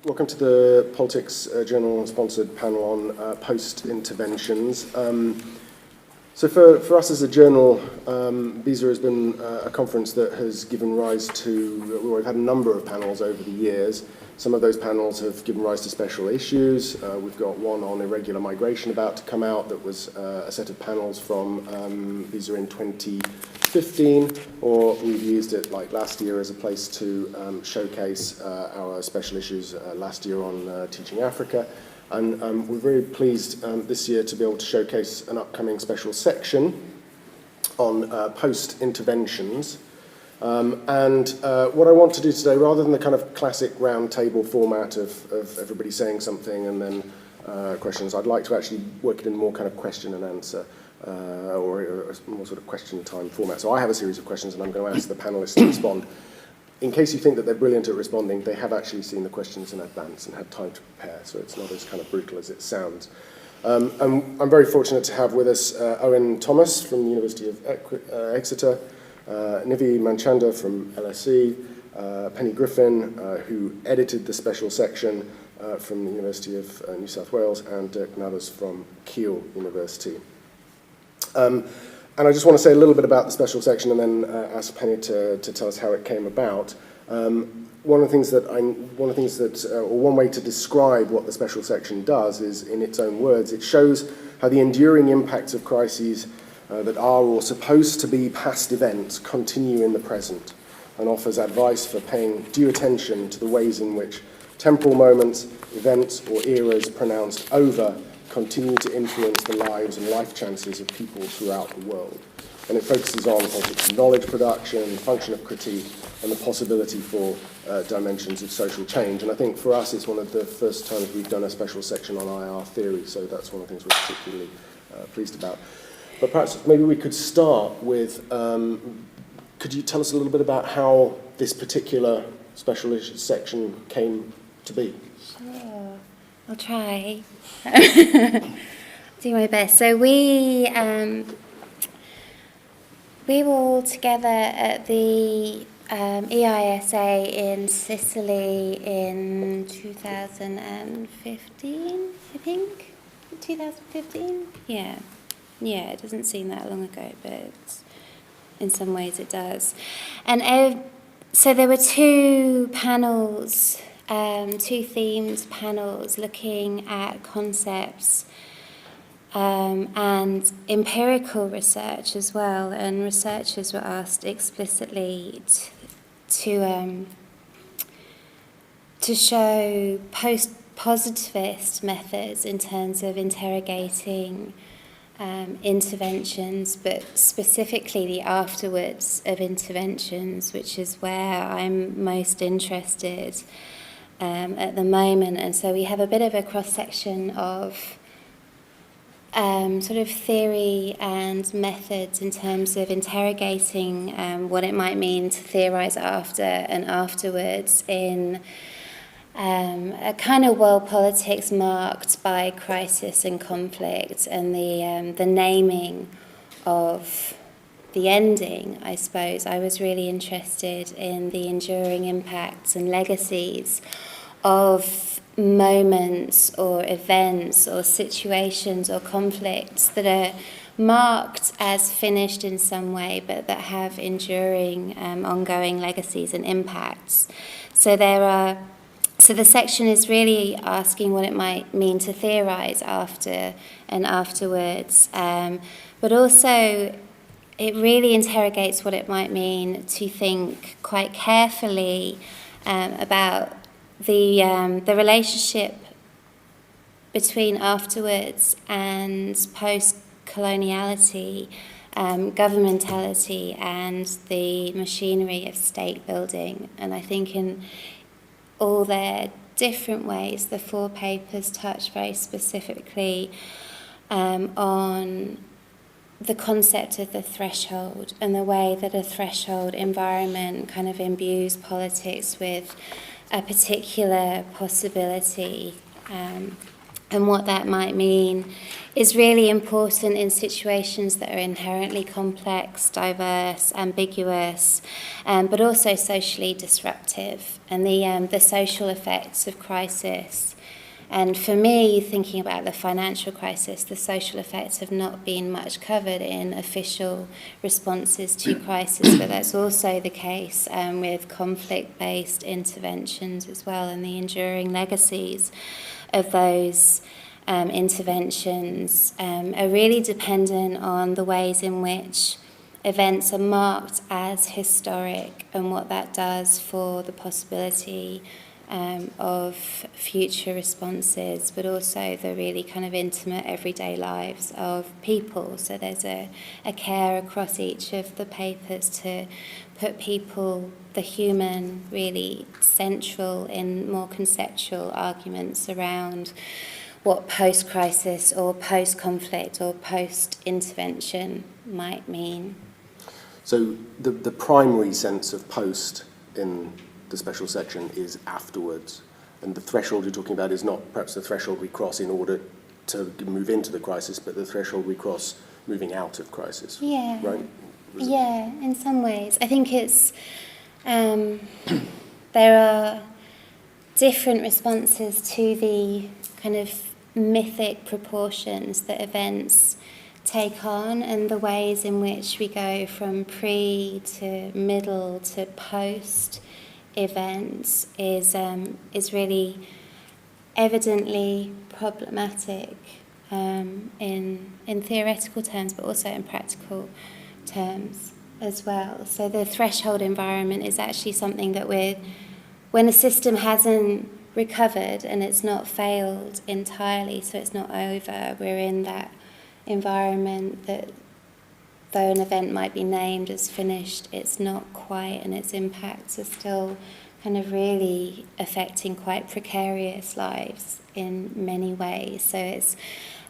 Welcome to the Politics Journal-sponsored panel on post-interventions. So for us as a journal, BISA has been a conference that has given rise to, we've had a number of panels over the years. Some of those panels have given rise to special issues. We've got one on irregular migration about to come out that was a set of panels from BISA in 2015, or we've used it like last year as a place to showcase our special issues last year on Teaching Africa. And we're very pleased this year to be able to showcase an upcoming special section on post-interventions. And what I want to do today, rather than the kind of classic round table format of everybody saying something and then questions, I'd like to actually work it in more kind of question and answer or a more sort of question time format. So I have a series of questions and I'm going to ask the panelists to respond. In case you think that they're brilliant at responding, they have actually seen the questions in advance and had time to prepare, so it's not as kind of brutal as it sounds. I'm very fortunate to have with us Owen Thomas from the University of Exeter, Nivi Manchanda from LSE, Penny Griffin, who edited the special section from the University of New South Wales, and Dirk Nabers from Kiel University. And I just want to say a little bit about the special section and then ask Penny to tell us how it came about. One way to describe what the special section does is, in its own words, it shows how the enduring impacts of crises that are or supposed to be past events continue in the present, and offers advice for paying due attention to the ways in which temporal moments, events, or eras pronounced over continue to influence the lives and life chances of people throughout the world. And it focuses on conflict of knowledge production, function of critique, and the possibility for dimensions of social change. And I think for us, it's one of the first times we've done a special section on IR theory, so that's one of the things we're particularly pleased about. But perhaps maybe we could start with, could you tell us a little bit about how this particular special issue section came to be? Sure, I'll try. Do my best. So we were all together at the EISA in Sicily in 2015, I think. 2015? Yeah, it doesn't seem that long ago, but in some ways it does. And so there were two panels, two themed panels looking at concepts and empirical research as well, and researchers were asked explicitly to show post-positivist methods in terms of interrogating interventions, but specifically the afterwards of interventions, which is where I'm most interested at the moment. And so we have a bit of a cross-section of sort of theory and methods in terms of interrogating what it might mean to theorise after and afterwards in a kind of world politics marked by crisis and conflict, and the naming of the ending, I suppose. I was really interested in the enduring impacts and legacies of moments or events or situations or conflicts that are marked as finished in some way, but that have enduring, ongoing legacies and impacts. So the section is really asking what it might mean to theorise after and afterwards, but also it really interrogates what it might mean to think quite carefully about the relationship between afterwards and postcoloniality, governmentality, and the machinery of state building. And I think in all their different ways, the four papers touch very specifically on the concept of the threshold and the way that a threshold environment kind of imbues politics with a particular possibility and what that might mean is really important in situations that are inherently complex, diverse, ambiguous, but also socially disruptive, and the social effects of crisis. And for me, thinking about the financial crisis, the social effects have not been much covered in official responses to crisis, but that's also the case with conflict-based interventions as well, and the enduring legacies of those interventions are really dependent on the ways in which events are marked as historic and what that does for the possibility of future responses, but also the really kind of intimate everyday lives of people. So there's a care across each of the papers to put people, the human, really central in more conceptual arguments around what post-crisis or post-conflict or post-intervention might mean. So the primary sense of post in the special section is afterwards, and the threshold you're talking about is not perhaps the threshold we cross in order to move into the crisis, but the threshold we cross moving out of crisis. Yeah. Right? Yeah, in some ways. I think it's there are different responses to the kind of mythic proportions that events take on, and the ways in which we go from pre to middle to post events is really evidently problematic in theoretical terms, but also in practical terms as well. So the threshold environment is actually something that when a system hasn't recovered and it's not failed entirely, so it's not over, we're in that environment that, though an event might be named as finished, it's not quite, and its impacts are still kind of really affecting quite precarious lives in many ways. So it's,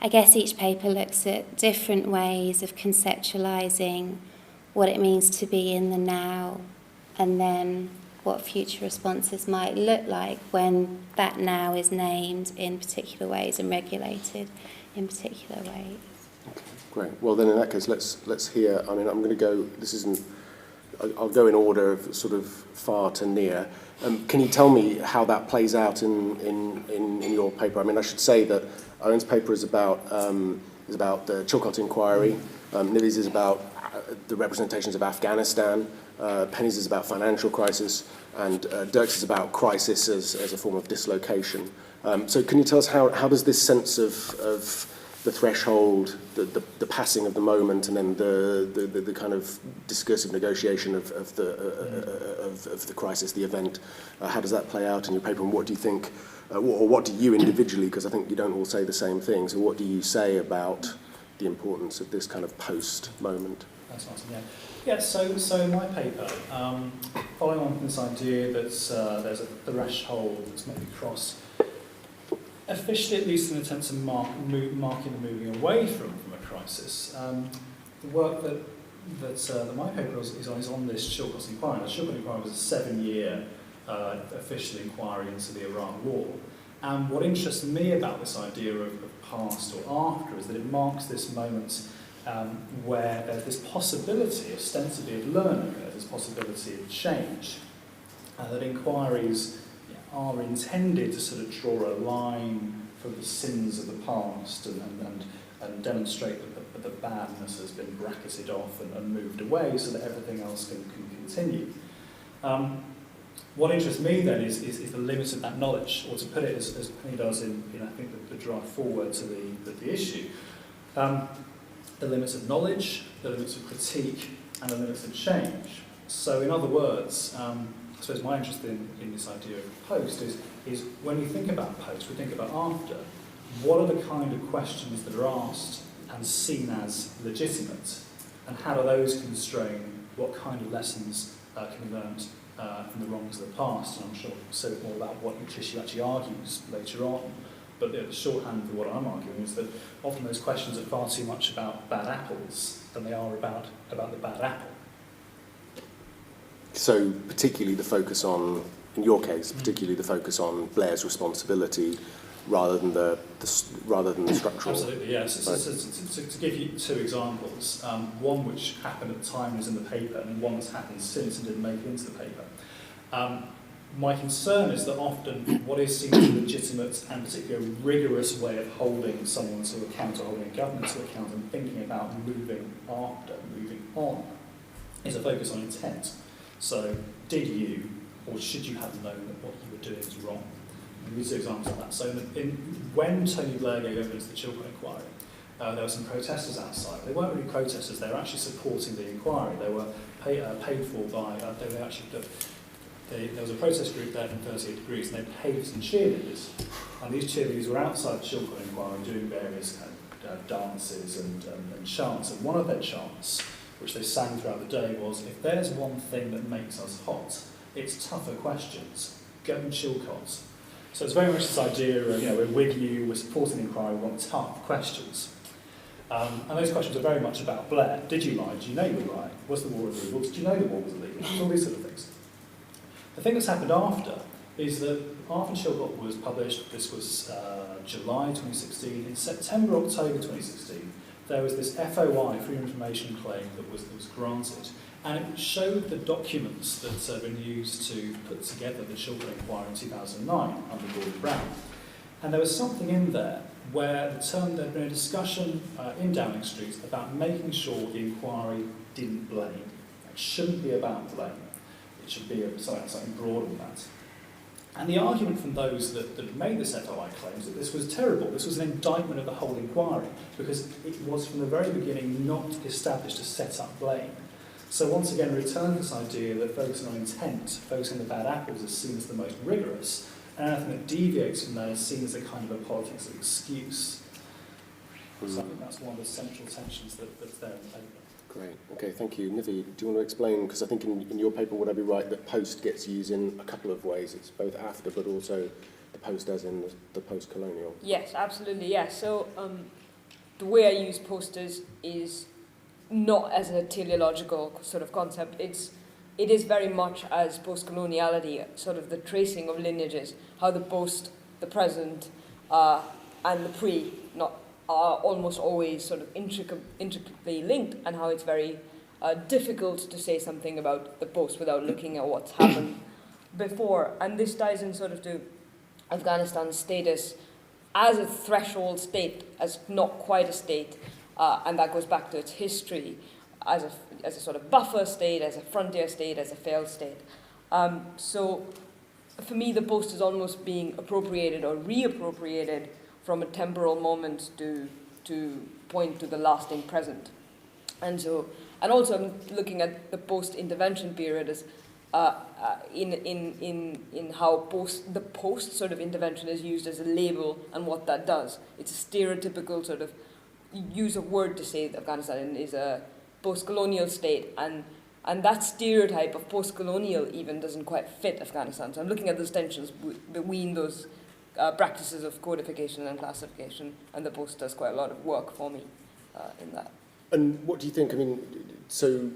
I guess each paper looks at different ways of conceptualizing what it means to be in the now, and then what future responses might look like when that now is named in particular ways and regulated in particular ways. Great. Well, then in that case, let's hear. I mean, I'm going to go. This isn't. I'll go in order of sort of far to near. Can you tell me how that plays out in your paper? I mean, I should say that Owen's paper is about the Chilcot Inquiry. Nivi's is about the representations of Afghanistan. Penny's is about financial crisis, and Dirk's is about crisis as a form of dislocation. So, can you tell us how does this sense of the threshold, the passing of the moment, and then the kind of discursive negotiation of the crisis, the event, how does that play out in your paper, and what do you think, or what do you individually, because I think you don't all say the same thing, so what do you say about the importance of this kind of post moment? That's awesome, yeah. Yeah, so in my paper, following on from this idea that there's a threshold that's maybe crossed, officially, at least in a sense of marking and moving away from a crisis. The work that my paper is on this Chilcot Inquiry. The Chilcot Inquiry was a 7-year official inquiry into the Iraq War. And what interests me about this idea of past or after is that it marks this moment where there's this possibility, ostensibly, of learning, there's this possibility of change, that inquiries are intended to sort of draw a line from the sins of the past and demonstrate that the badness has been bracketed off and moved away so that everything else can continue. What interests me then is the limit of that knowledge, or to put it as Penny does in I think the drive forward to the issue, the limits of knowledge, the limits of critique, and the limits of change. So in other words, I suppose my interest in this idea of post is when we think about post, we think about after. What are the kind of questions that are asked and seen as legitimate, and how do those constrain what kind of lessons can be learned from the wrongs of the past? And I'm sure we'll say a bit more about what each issue actually argues later on. But the shorthand for what I'm arguing is that often those questions are far too much about bad apples than they are about the bad apple. So particularly the focus on, in your case, particularly the focus on Blair's responsibility rather than the structural. Absolutely, yes. To give you two examples, one which happened at the time and is in the paper, and one that's happened since and didn't make it into the paper. My concern is that often what is seen as a legitimate and particularly rigorous way of holding someone to account or holding a government to account and thinking about moving on, is a focus on intent. So, did you, or should you have known that what you were doing was wrong? And these are examples of that. So, when Tony Blair gave evidence to the Chilcot Inquiry, there were some protesters outside. They weren't really protesters, they were actually supporting the inquiry. They were paid for by, there was a protest group there from 38 Degrees, and they paid for some cheerleaders. And these cheerleaders were outside the Chilcot Inquiry doing various kind of dances and chants. And one of their chants, which they sang throughout the day, was, if there's one thing that makes us hot, it's tougher questions. Go and Chilcot. So it's very much this idea of, we're with you, we're supporting the inquiry, we want tough questions. And those questions are very much about Blair. Did you lie? Did you know you were lying? Was the war illegal? Did you know the war was illegal? All these sort of things. The thing that's happened after is that after Chilcot was published, this was July 2016, in September, October 2016, there was this FOI, Freedom of Information claim, that was granted. And it showed the documents that had been used to put together the Chilcot Inquiry in 2009 under Gordon Brown. And there was something in there where there'd been a discussion in Downing Street about making sure the inquiry didn't blame. It shouldn't be about blame. It should be something broader than that. And the argument from those that made this FOI claims that this was terrible. This was an indictment of the whole inquiry, because it was from the very beginning not established to set up blame. So once again, return to this idea that focusing on intent, focusing on the bad apples, is seen as the most rigorous, and anything that deviates from that is seen as a kind of a politics of excuse. So I think that's one of the central tensions that's there in the paper. Great. Okay, thank you. Nivi, do you want to explain, because I think in your paper, would I be right, that post gets used in a couple of ways? It's both after, but also the post as in the post-colonial. Yes, absolutely, yes. So the way I use post is not as a teleological sort of concept. It is very much as postcoloniality, sort of the tracing of lineages, how the post, the present, and the pre are almost always sort of intricately linked, and how it's very difficult to say something about the post without looking at what's happened before. And this ties in sort of to Afghanistan's status as a threshold state, as not quite a state, and that goes back to its history as a sort of buffer state, as a frontier state, as a failed state. So for me, the post is almost being appropriated or reappropriated from a temporal moment to point to the lasting present. And also I'm looking at the post-intervention period as in how the post sort of intervention is used as a label and what that does. It's a stereotypical sort of use of word to say that Afghanistan is a post-colonial state, and that stereotype of post-colonial even doesn't quite fit Afghanistan. So I'm looking at those tensions between those practices of codification and classification, and the post does quite a lot of work for me in that. And what do you think? I mean, so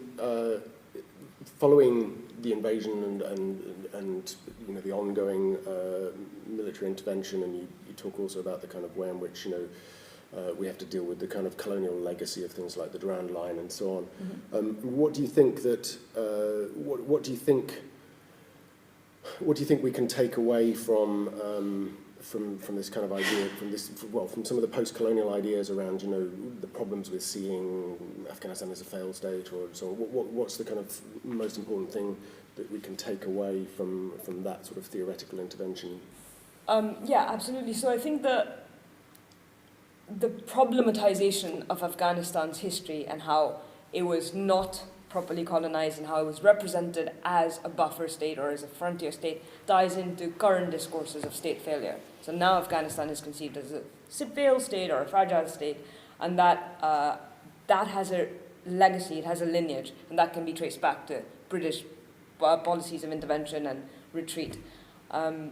following the invasion and the ongoing military intervention, and you talk also about the kind of way in which we have to deal with the kind of colonial legacy of things like the Durand Line and so on. Mm-hmm. What do you think that? What do you think we can take away from this kind of idea, from some of the post-colonial ideas around the problems with seeing Afghanistan as a failed state, or so on? What's the kind of most important thing that we can take away from that sort of theoretical intervention? Yeah, absolutely. So I think the problematization of Afghanistan's history and how it was not properly colonized and how it was represented as a buffer state or as a frontier state ties into current discourses of state failure. So now Afghanistan is conceived as a failed state or a fragile state, and that has a legacy, it has a lineage, and that can be traced back to British policies of intervention and retreat. So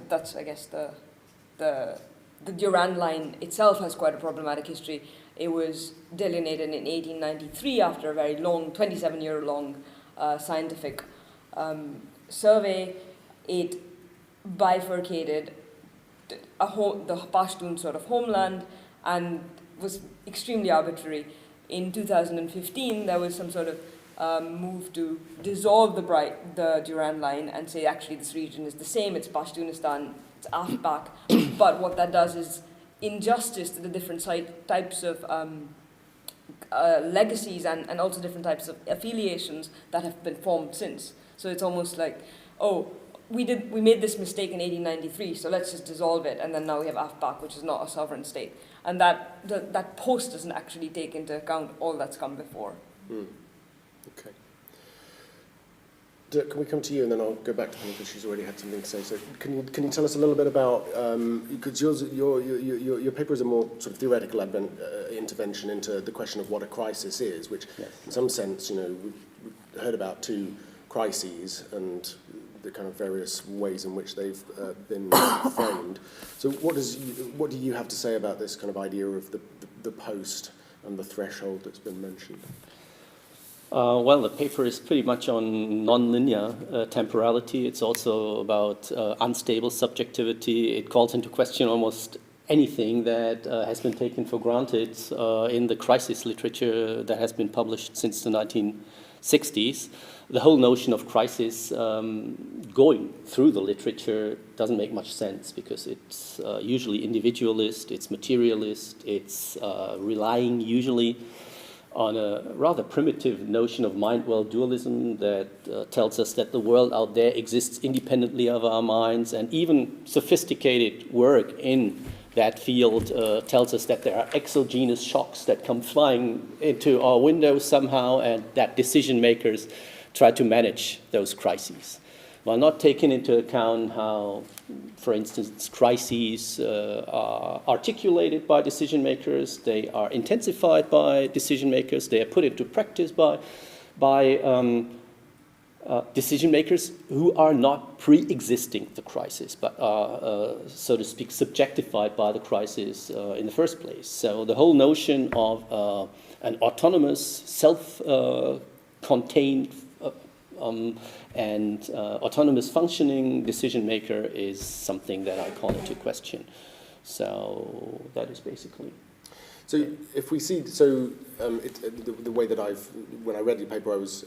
that's, I guess, the Durand Line itself has quite a problematic history. It was delineated in 1893 after a very long, 27-year-long scientific survey. It bifurcated the Pashtun sort of homeland, and was extremely arbitrary. In 2015, there was some sort of move to dissolve the Durand line and say actually this region is the same, it's Pashtunistan, it's Afpak, but what that does is injustice to the different types of legacies and also different types of affiliations that have been formed since. So it's almost like, oh, we made this mistake in 1893, so let's just dissolve it, and then now we have Afpak, which is not a sovereign state. And that post doesn't actually take into account all that's come before. Okay. Dirk, can we come to you, and then I'll go back to Penny because she's already had something to say. So can you tell us a little bit about, because your paper is a more sort of theoretical intervention into the question of what a crisis is, which yes. in some sense, we've heard about two crises and the kind of various ways in which they've been framed. So what do you have to say about this kind of idea of the post and the threshold that's been mentioned? Well, the paper is pretty much on nonlinear temporality. It's also about unstable subjectivity. It calls into question almost anything that has been taken for granted in the crisis literature that has been published since the 1960s. The whole notion of crisis going through the literature doesn't make much sense because it's usually individualist, it's materialist, it's relying usually on a rather primitive notion of mind-world dualism that tells us that the world out there exists independently of our minds, and even sophisticated work in that field tells us that there are exogenous shocks that come flying into our windows somehow, and that decision makers try to manage those crises, while not taking into account how, for instance, crises are articulated by decision makers, they are intensified by decision makers, they are put into practice by decision makers who are not pre-existing the crisis, but are, so to speak, subjectified by the crisis in the first place. So the whole notion of an autonomous, self-contained and autonomous functioning decision maker is something that I call into question. So that is basically. So if we see, the way that when I read your paper, I was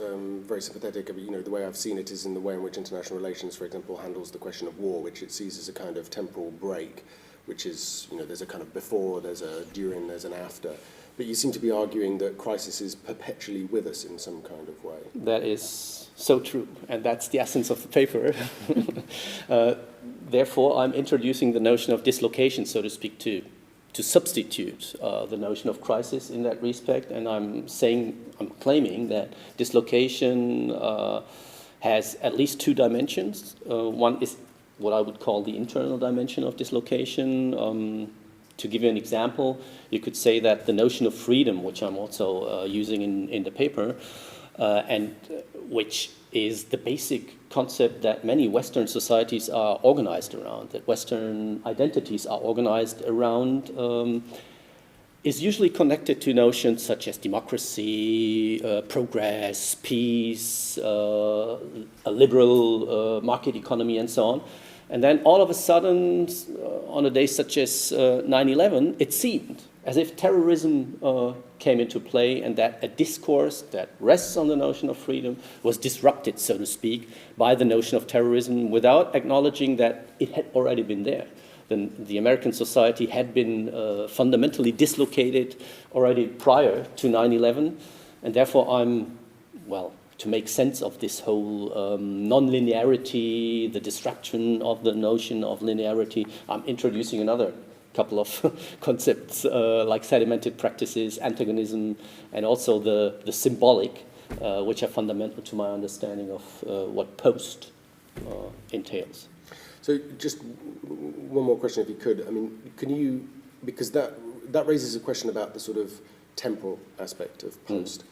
very sympathetic of, the way I've seen it is in the way in which international relations, for example, handles the question of war, which it sees as a kind of temporal break, which is, there's a kind of before, there's a during, there's an after. But you seem to be arguing that crisis is perpetually with us in some kind of way. That is so true, and that's the essence of the paper. Therefore, I'm introducing the notion of dislocation, so to speak, to substitute the notion of crisis in that respect, and I'm claiming that dislocation has at least two dimensions. One is what I would call the internal dimension of dislocation. To give you an example, you could say that the notion of freedom, which I'm also using in the paper, and which is the basic concept that many Western societies are organized around, that Western identities are organized around, is usually connected to notions such as democracy, progress, peace, a liberal market economy, and so on. And then all of a sudden, on a day such as 9/11, it seemed as if terrorism came into play, and that a discourse that rests on the notion of freedom was disrupted, so to speak, by the notion of terrorism without acknowledging that it had already been there. Then the American society had been fundamentally dislocated already prior to 9/11, and therefore to make sense of this whole non-linearity, the destruction of the notion of linearity, I'm introducing another couple of concepts like sedimented practices, antagonism, and also the symbolic, which are fundamental to my understanding of what post entails. So just one more question, if you could. I mean, can you, because that raises a question about the sort of temporal aspect of post.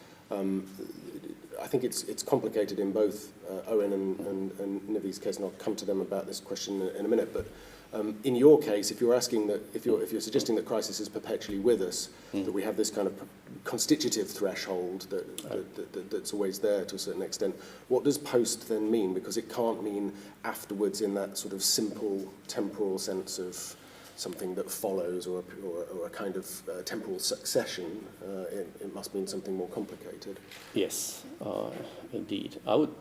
I think it's complicated in both Owen and Nivi's case, and I'll come to them about this question in a minute. But in your case, if you're suggesting that crisis is perpetually with us, that we have this kind of constitutive threshold that's always there to a certain extent, what does post then mean? Because it can't mean afterwards in that sort of simple temporal sense of something that follows or a kind of temporal succession, it must mean something more complicated. Yes, indeed. I would,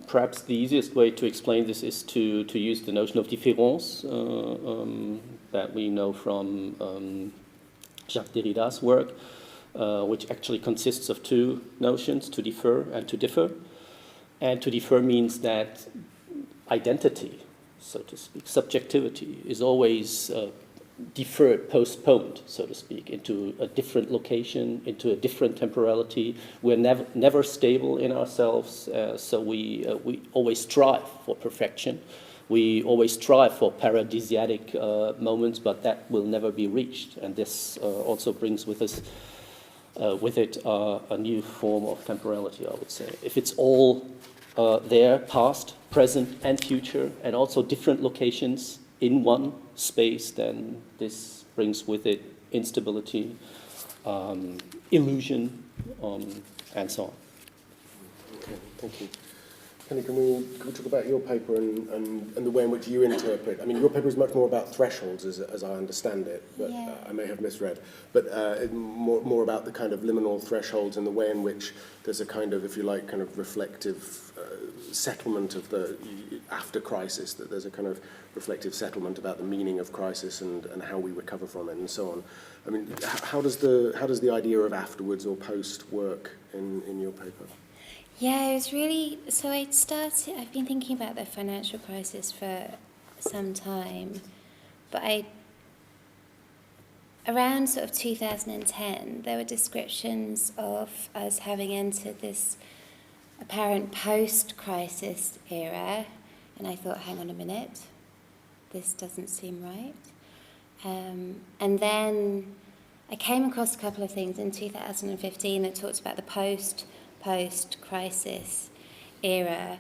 perhaps the easiest way to explain this is to use the notion of différence that we know from Jacques Derrida's work, which actually consists of two notions, to defer and to differ. And to defer means that identity, so to speak, subjectivity, is always deferred, postponed, so to speak, into a different location, into a different temporality. We're never stable in ourselves, so we always strive for perfection. We always strive for paradisiac moments, but that will never be reached. And this also brings with it a new form of temporality, I would say. If it's all there, past, present, and future, and also different locations in one space, then this brings with it instability, illusion, and so on. Okay, thank you. Penny, can we talk about your paper and the way in which you interpret? I mean, your paper is much more about thresholds, as I understand it, but Yeah. I may have misread. But more about the kind of liminal thresholds and the way in which there's a kind of, if you like, kind of reflective settlement of the after crisis. That there's a kind of reflective settlement about the meaning of crisis and how we recover from it and so on. I mean, how does the idea of afterwards or post work in your paper? Yeah, it was really, so I've been thinking about the financial crisis for some time, but around sort of 2010, there were descriptions of us having entered this apparent post-crisis era, and I thought, hang on a minute, this doesn't seem right. And then I came across a couple of things in 2015 that talked about the post-crisis era,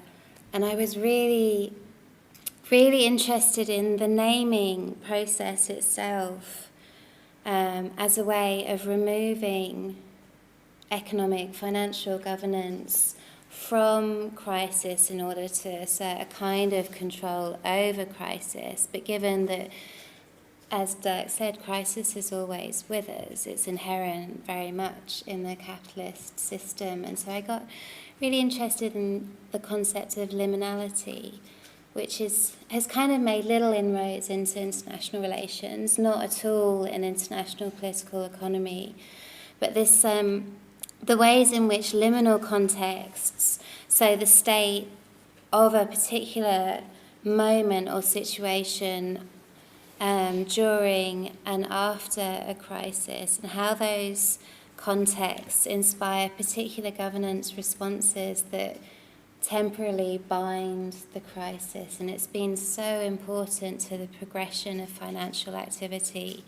and I was really, really interested in the naming process itself as a way of removing economic, financial governance from crisis in order to assert a kind of control over crisis. But given that, as Dirk said, crisis is always with us. It's inherent very much in the capitalist system. And so I got really interested in the concept of liminality, which has kind of made little inroads into international relations, not at all in international political economy. But this, the ways in which liminal contexts, so the state of a particular moment or situation during and after a crisis, and how those contexts inspire particular governance responses that temporarily bind the crisis. And it's been so important to the progression of financial activity,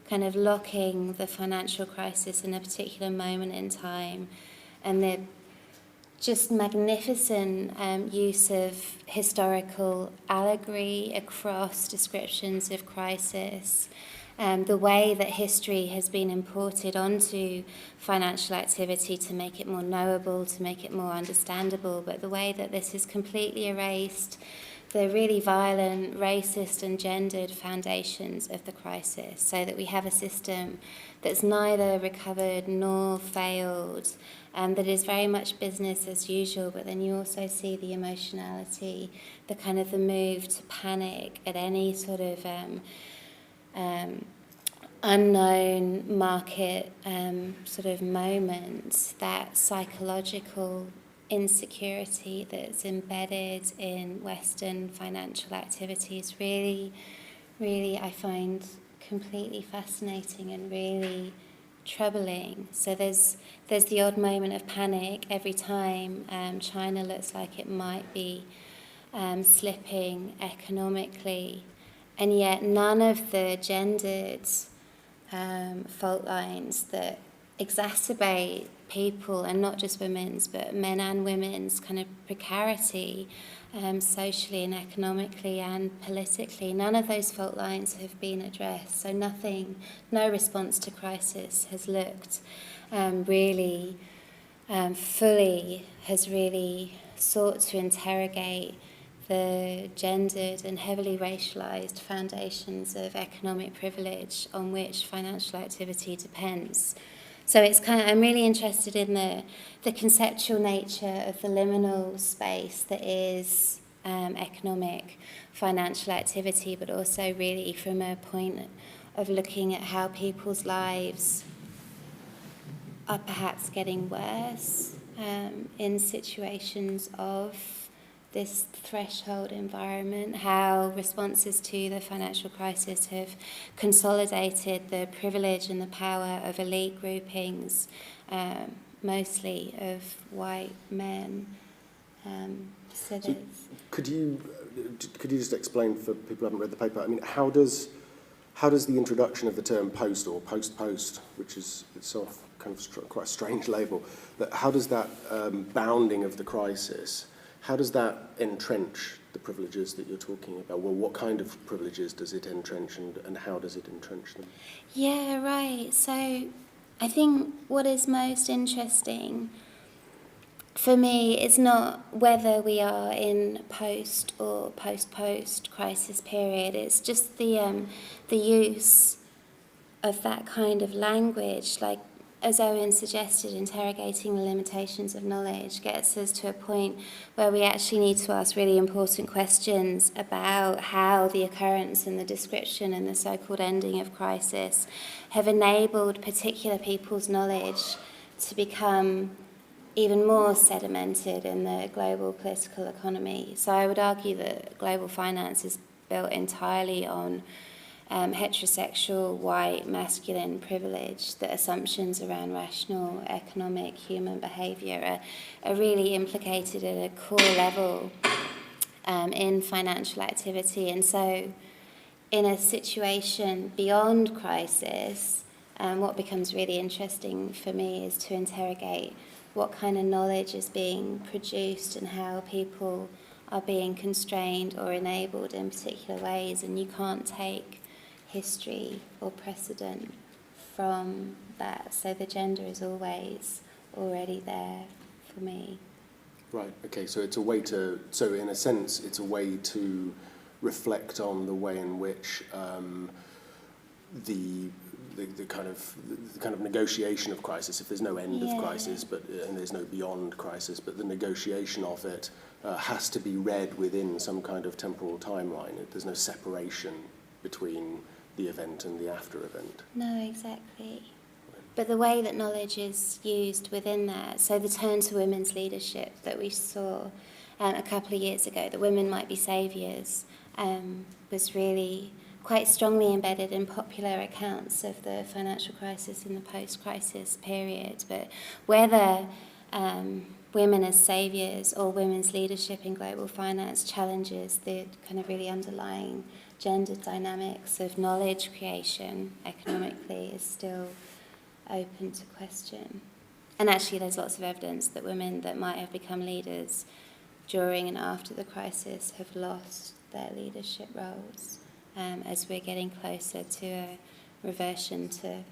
kind of locking the financial crisis in a particular moment in time, and the just magnificent use of historical allegory across descriptions of crisis, the way that history has been imported onto financial activity to make it more knowable, to make it more understandable, but the way that this has completely erased the really violent, racist and gendered foundations of the crisis, so that we have a system that's neither recovered nor failed, and that is very much business as usual. But then you also see the emotionality, the kind of the move to panic at any sort of unknown market sort of moment, that psychological insecurity that's embedded in Western financial activities, really, really I find completely fascinating and really troubling. So there's the odd moment of panic every time China looks like it might be slipping economically, and yet none of the gendered fault lines that exacerbate people, and not just women's, but men and women's kind of precarity socially and economically and politically, none of those fault lines have been addressed. So no response to crisis has looked really fully, has really sought to interrogate the gendered and heavily racialised foundations of economic privilege on which financial activity depends. So it's I'm really interested in the conceptual nature of the liminal space that is economic financial activity, but also really from a point of looking at how people's lives are perhaps getting worse in situations of this threshold environment, how responses to the financial crisis have consolidated the privilege and the power of elite groupings, mostly of white men. So could you just explain for people who haven't read the paper? I mean, how does the introduction of the term post or post-post, which is itself kind of quite a strange label, but how does that bounding of the crisis, how does that entrench the privileges that you're talking about? Well, what kind of privileges does it entrench, and how does it entrench them? Yeah, right. So I think what is most interesting for me is not whether we are in post or post-post crisis period. It's just the use of that kind of language, like, as Owen suggested, interrogating the limitations of knowledge gets us to a point where we actually need to ask really important questions about how the occurrence and the description and the so-called ending of crisis have enabled particular people's knowledge to become even more sedimented in the global political economy. So I would argue that global finance is built entirely on heterosexual, white, masculine privilege, that assumptions around rational, economic, human behaviour are really implicated at a core level in financial activity. And so in a situation beyond crisis, what becomes really interesting for me is to interrogate what kind of knowledge is being produced and how people are being constrained or enabled in particular ways. And you can't take history or precedent from that. So the gender is always already there for me. Right, okay, so it's a way to, so in a sense, it's a way to reflect on the way in which the kind of negotiation of crisis, if there's no end of crisis, and there's no beyond crisis, but the negotiation of it has to be read within some kind of temporal timeline. There's no separation between the event and the after event. No, exactly. But the way that knowledge is used within that, so the turn to women's leadership that we saw a couple of years ago, that women might be saviours, was really quite strongly embedded in popular accounts of the financial crisis in the post-crisis period. But whether women as saviours or women's leadership in global finance challenges the kind of really underlying gender dynamics of knowledge creation economically is still open to question. And actually there's lots of evidence that women that might have become leaders during and after the crisis have lost their leadership roles as we're getting closer to a reversion to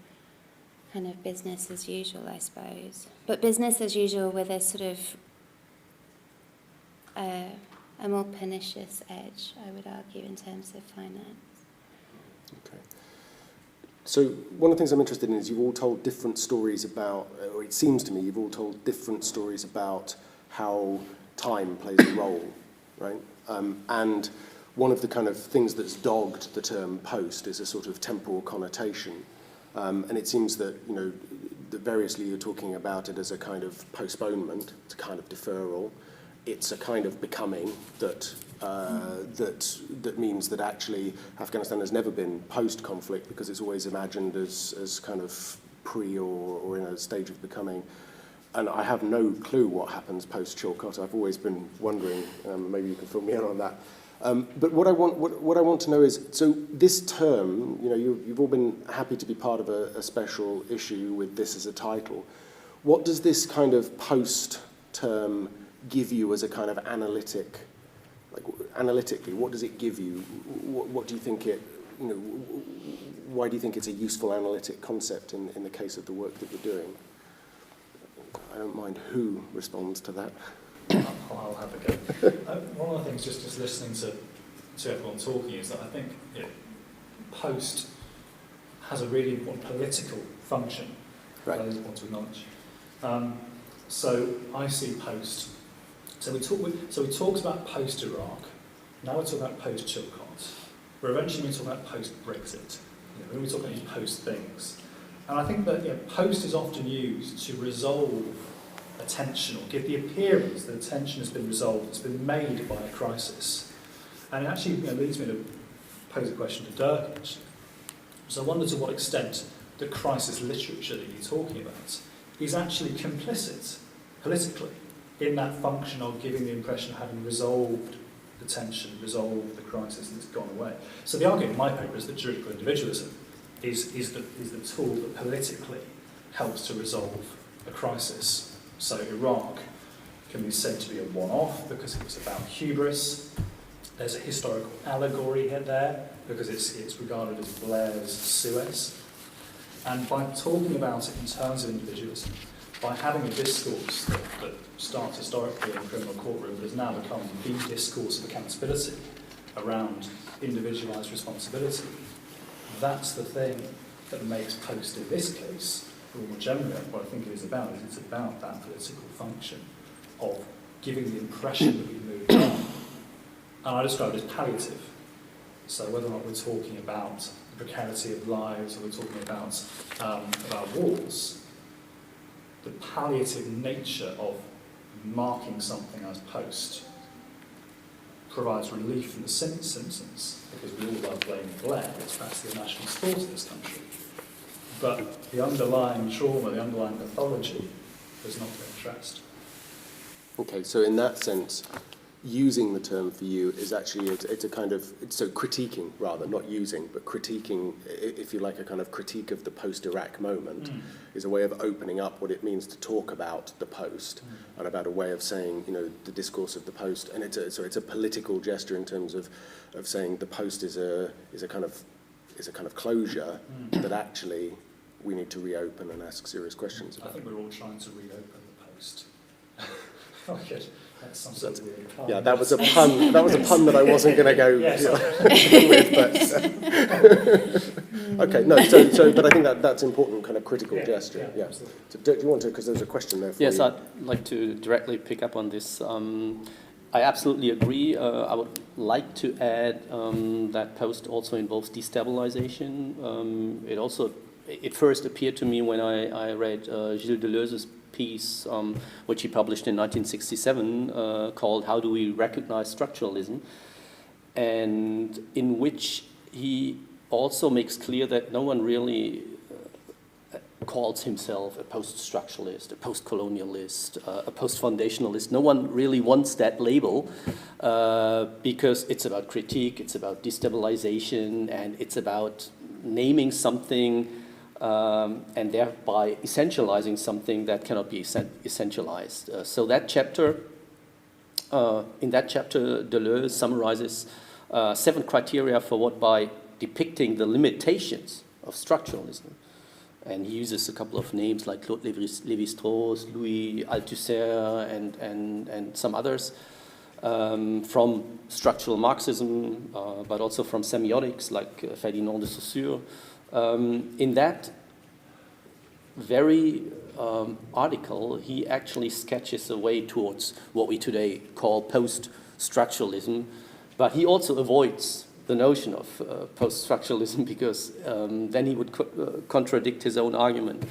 kind of business as usual, I suppose. But business as usual with a sort of a more pernicious edge, I would argue, in terms of finance. Okay. So one of the things I'm interested in is you've all told different stories about, or it seems to me you've all told different stories about how time plays a role, right? And one of the kind of things that's dogged the term post is a sort of temporal connotation. And it seems that, you know, that variously you're talking about it as a kind of postponement, it's a kind of deferral. It's a kind of becoming that that means that actually Afghanistan has never been post-conflict because it's always imagined as kind of pre or in a stage of becoming. And I have no clue what happens post-Chilcot. I've always been wondering. Maybe you can fill me in on that. But what I want to know is, so this term, you know, you've all been happy to be part of a special issue with this as a title. What does this kind of post term give you as a kind of analytic, like analytically, what does it give you? What do you think it, you know, why do you think it's a useful analytic concept in the case of the work that you're doing? I don't mind who responds to that. I'll have a go. One of the things, just listening to everyone talking, is that I think post has a really important political function. Right. That is important to acknowledge. So I see post. So we talked about post Iraq. Now we're talking about post Chilcot. We're eventually going to talk about post Brexit. We're going to talk about these post things. And I think that post is often used to resolve a tension, or give the appearance that a tension has been resolved, it's been made by a crisis. And it actually leads me to pose a question to Dirk, actually. So I wonder to what extent the crisis literature that you're talking about is actually complicit, politically, in that function of giving the impression of having resolved the tension, resolved the crisis that's gone away. So the argument in my paper is that juridical individualism is the tool that politically helps to resolve a crisis. So Iraq can be said to be a one-off because it was about hubris. There's a historical allegory here there because it's regarded as Blair's Suez. And by talking about it in terms of individualism, by having a discourse that starts historically in the criminal courtroom but has now become the discourse of accountability around individualised responsibility, that's the thing that makes post in this case, or more generally what I think it is about, is it's about that political function of giving the impression that we've moved on. And I describe it as palliative. So whether or not we're talking about the precarity of lives or we're talking about wars, the palliative nature of marking something as post provides relief from the symptoms, because we all love blaming Blair, it's perhaps the national sport of this country. But the underlying trauma, the underlying pathology has not been addressed. Okay, so in that sense, using the term for you is actually, it's a kind of, so critiquing rather, not using, but critiquing, if you like, a kind of critique of the post-Iraq moment, is a way of opening up what it means to talk about the post, and about a way of saying, the discourse of the post, and it's a political gesture in terms of saying the post is a kind of closure that actually we need to reopen and ask serious questions about. I think we're all trying to reopen the post. Okay. That's some sort of weird pun. Yeah, that was a pun. That was a pun that I wasn't going to go with. But, okay, no. So, but I think that's important, kind of critical gesture. Yeah. So, do you want to? Because there's a question there for you. Yes, I'd like to directly pick up on this. I absolutely agree. I would like to add that post also involves destabilization. It first appeared to me when I read Gilles Deleuze's piece, which he published in 1967, called "How Do We Recognize Structuralism?" and in which he also makes clear that no one really calls himself a post-structuralist, a post-colonialist, a post-foundationalist. No one really wants that label because it's about critique, it's about destabilization, and it's about naming something and thereby essentializing something that cannot be essentialized. So that chapter, in that chapter, Deleuze summarizes 7 criteria for what by depicting the limitations of structuralism. And he uses a couple of names like Claude Lévi-Strauss, Louis Althusser, and some others from structural Marxism, but also from semiotics like Ferdinand de Saussure. In that very article, he actually sketches a way towards what we today call post-structuralism, but he also avoids the notion of post-structuralism because then he would contradict his own argument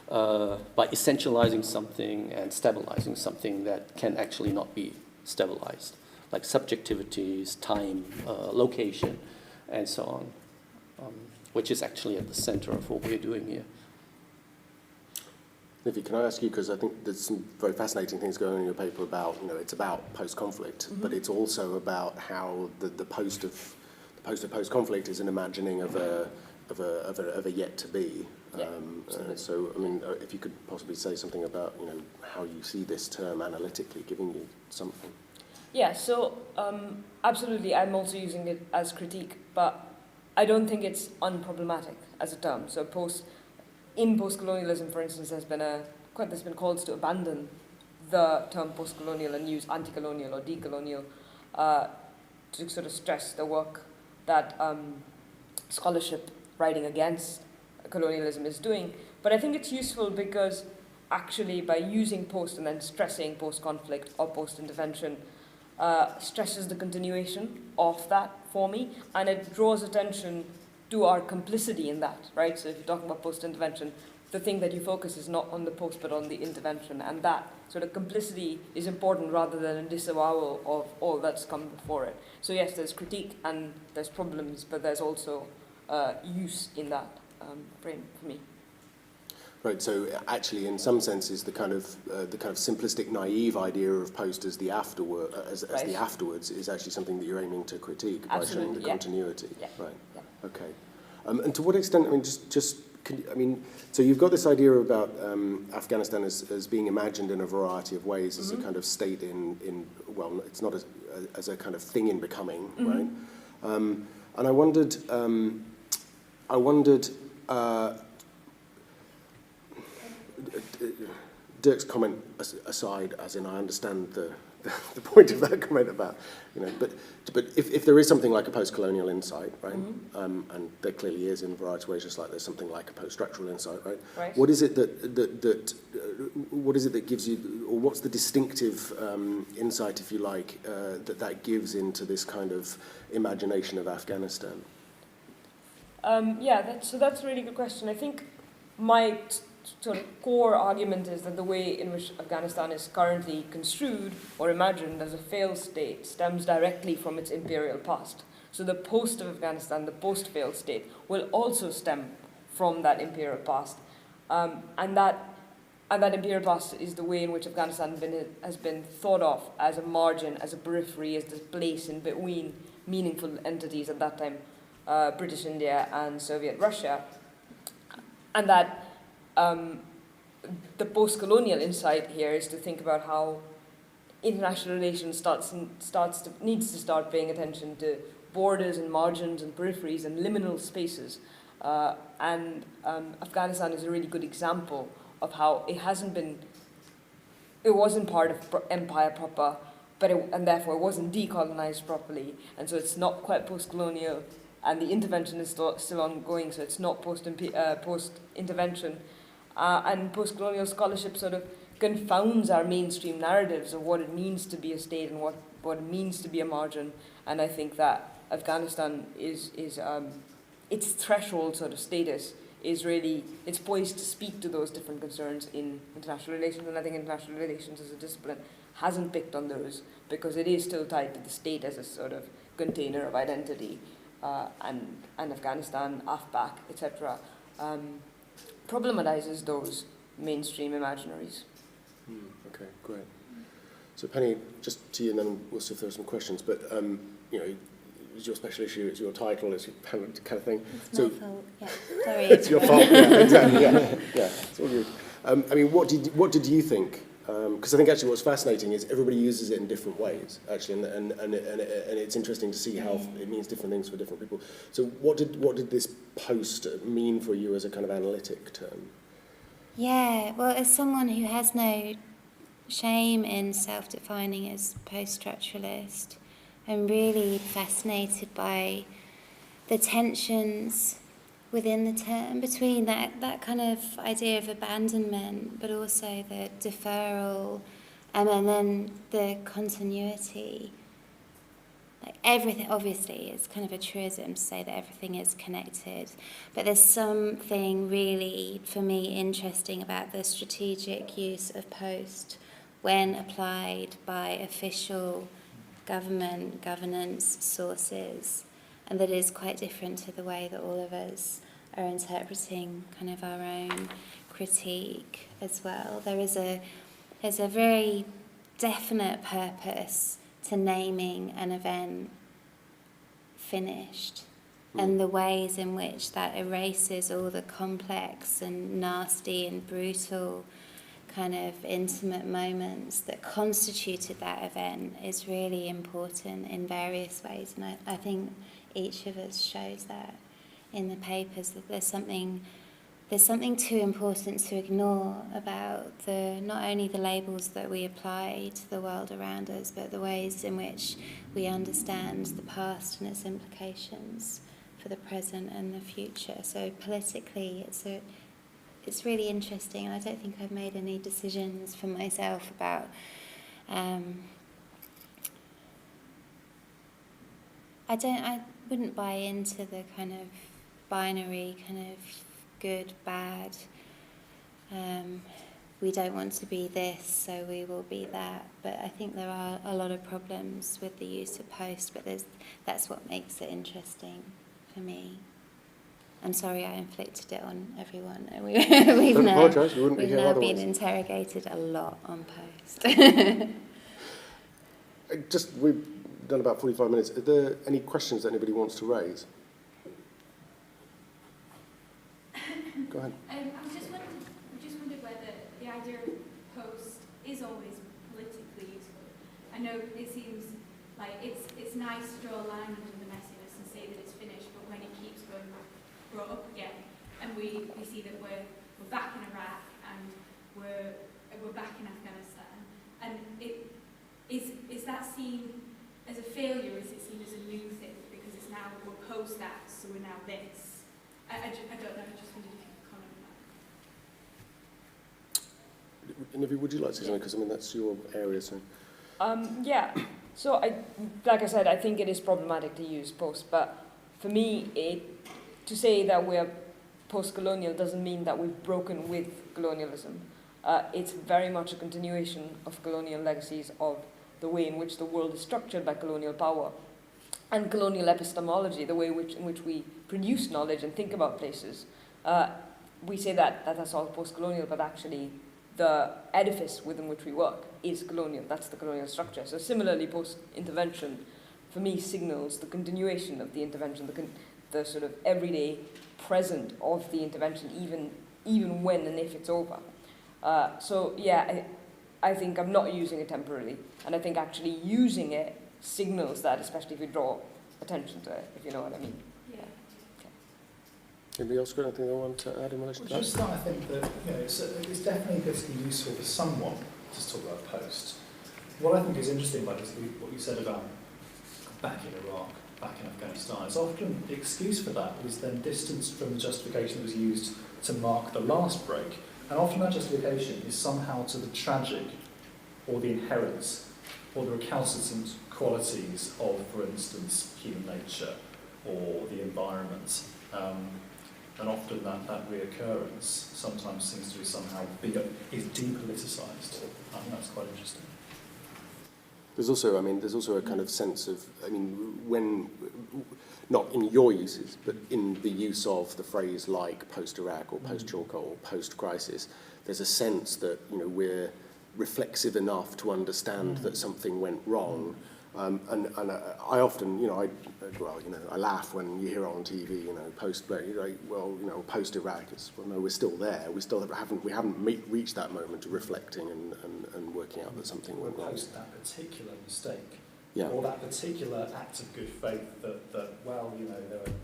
by essentializing something and stabilizing something that can actually not be stabilized, like subjectivities, time, location, and so on, which is actually at the center of what we're doing here. Nivi, can I ask you, because I think there's some very fascinating things going on in your paper about, it's about post-conflict, but it's also about how the post of post-conflict is an imagining of a yet to be. So, I mean, if you could possibly say something about, how you see this term analytically giving you something. Yeah, so absolutely, I'm also using it as critique, but I don't think it's unproblematic as a term. So in postcolonialism, for instance, there's been calls to abandon the term postcolonial and use anti-colonial or decolonial to sort of stress the work that scholarship writing against colonialism is doing. But I think it's useful because actually by using post and then stressing post-conflict or post-intervention stresses the continuation of that for me, and it draws attention to our complicity in that, right? So if you're talking about post-intervention, the thing that you focus is not on the post but on the intervention, and that sort of complicity is important rather than a disavowal of all that's come before it. So yes, there's critique and there's problems, but there's also use in that frame for me. Right. So actually, in some senses, the kind of simplistic, naive idea of post as the the afterwards is actually something that you're aiming to critique by showing the continuity. Yeah. Right. Yeah. Okay. And to what extent? I mean, so you've got this idea about Afghanistan as being imagined in a variety of ways as a kind of state in well, it's not as a kind of thing in becoming, right? And I wondered. Dirk's comment aside, as in I understand the point of that comment about, but if there is something like a post-colonial insight, right, and there clearly is in a variety of ways, just like there's something like a post-structural insight, right? What is it that gives you, or what's the distinctive insight, if you like, that gives into this kind of imagination of Afghanistan? That's a really good question. I think my sort of core argument is that the way in which Afghanistan is currently construed or imagined as a failed state stems directly from its imperial past. So the post of Afghanistan, the post-failed state, will also stem from that imperial past. And that imperial past is the way in which Afghanistan has been thought of as a margin, as a periphery, as this place in between meaningful entities at that time, British India and Soviet Russia. And that the post-colonial insight here is to think about how international relations needs to start paying attention to borders and margins and peripheries and liminal spaces. And Afghanistan is a really good example of how it wasn't part of empire proper, and therefore it wasn't decolonized properly, and so it's not quite post-colonial, and the intervention is still ongoing, so it's not post-intervention. And post-colonial scholarship sort of confounds our mainstream narratives of what it means to be a state and what it means to be a margin. And I think that Afghanistan is its threshold sort of status is really, it's poised to speak to those different concerns in international relations. And I think international relations as a discipline hasn't picked on those because it is still tied to the state as a sort of container of identity. And Afghanistan, AFPAC, etc., problematizes those mainstream imaginaries. Okay, great. So Penny, just to you, and then we'll see if there are some questions. But it's your special issue, it's your title, it's your kind of thing. It's my fault. Yeah, sorry. It's your fault. Yeah, exactly. Yeah, it's all good. I mean, what did you think? Because I think actually what's fascinating is everybody uses it in different ways, actually, and it's interesting to see how it means different things for different people. So what did this post mean for you as a kind of analytic term? Yeah, well, as someone who has no shame in self-defining as post-structuralist, I'm really fascinated by the tensions within the term between that kind of idea of abandonment, but also the deferral, and then the continuity. Like everything, obviously, it's kind of a truism to say that everything is connected, but there's something really, for me, interesting about the strategic use of post when applied by official government governance sources, and that is quite different to the way that all of us are interpreting kind of our own critique as well. There's a very definite purpose to naming an event finished, and the ways in which that erases all the complex and nasty and brutal kind of intimate moments that constituted that event is really important in various ways, and I think each of us shows that in the papers, that there's something there's something too important to ignore about not only the labels that we apply to the world around us, but the ways in which we understand the past and its implications for the present and the future. So politically, it's really interesting, and I don't think I've made any decisions for myself about I wouldn't buy into the kind of binary kind of good, bad. We don't want to be this, so we will be that. But I think there are a lot of problems with the use of post, but that's what makes it interesting for me. I'm sorry I inflicted it on everyone. Don't apologise, we wouldn't be here now otherwise. been interrogated a lot on post. We've done about 45 minutes. Are there any questions that anybody wants to raise? Go ahead. I just wondered whether the idea of post is always politically useful. I know it seems like it's nice to draw a line under the messiness and say that it's finished, but when it keeps going brought up again, and we see that we're back in Iraq and we're back in Afghanistan, and is that seen as a failure? Is it seen as a new thing because it's now we're post that, so we're now this? I don't know. I just wondered if you could comment on that. Nivi, would you like to say something? Because I mean that's your area. So. Yeah. So like I said, I think it is problematic to use post, but for me, to say that we're post-colonial doesn't mean that we've broken with colonialism. It's very much a continuation of colonial legacies of the way in which the world is structured by colonial power and colonial epistemology, the way in which we produce knowledge and think about places. We say that that's all post-colonial, but actually the edifice within which we work is colonial. That's the colonial structure. So similarly, post-intervention, for me, signals the continuation of the intervention, the sort of everyday present of the intervention, even when and if it's over. So yeah, I think I'm not using it temporarily, and I think actually using it signals that, especially if you draw attention to it, if you know what I mean. Yeah. Okay. Anybody else got anything they want to add in relation to that? Just that I think that it's definitely going to be useful for someone to talk about post. What I think is interesting about this, what you said about back in Iraq, back in Afghanistan, is often the excuse for that is then distanced from the justification that was used to mark the last break. And often that justification is somehow to the tragic or the inherent or the recalcitrant qualities of, for instance, human nature or the environment. And often that reoccurrence sometimes seems to be somehow is depoliticised. I think that's quite interesting. There's also a kind of sense of, when, not in your uses, but in the use of the phrase like post-Iraq or post-Chilcot or post-crisis, there's a sense that, we're reflexive enough to understand that something went wrong. And I often, I laugh when you hear on TV, post-Iraq, no, we're still there. We haven't reached that moment of reflecting and working out that something went wrong. Post that particular mistake, yeah. Or that particular act of good faith that there are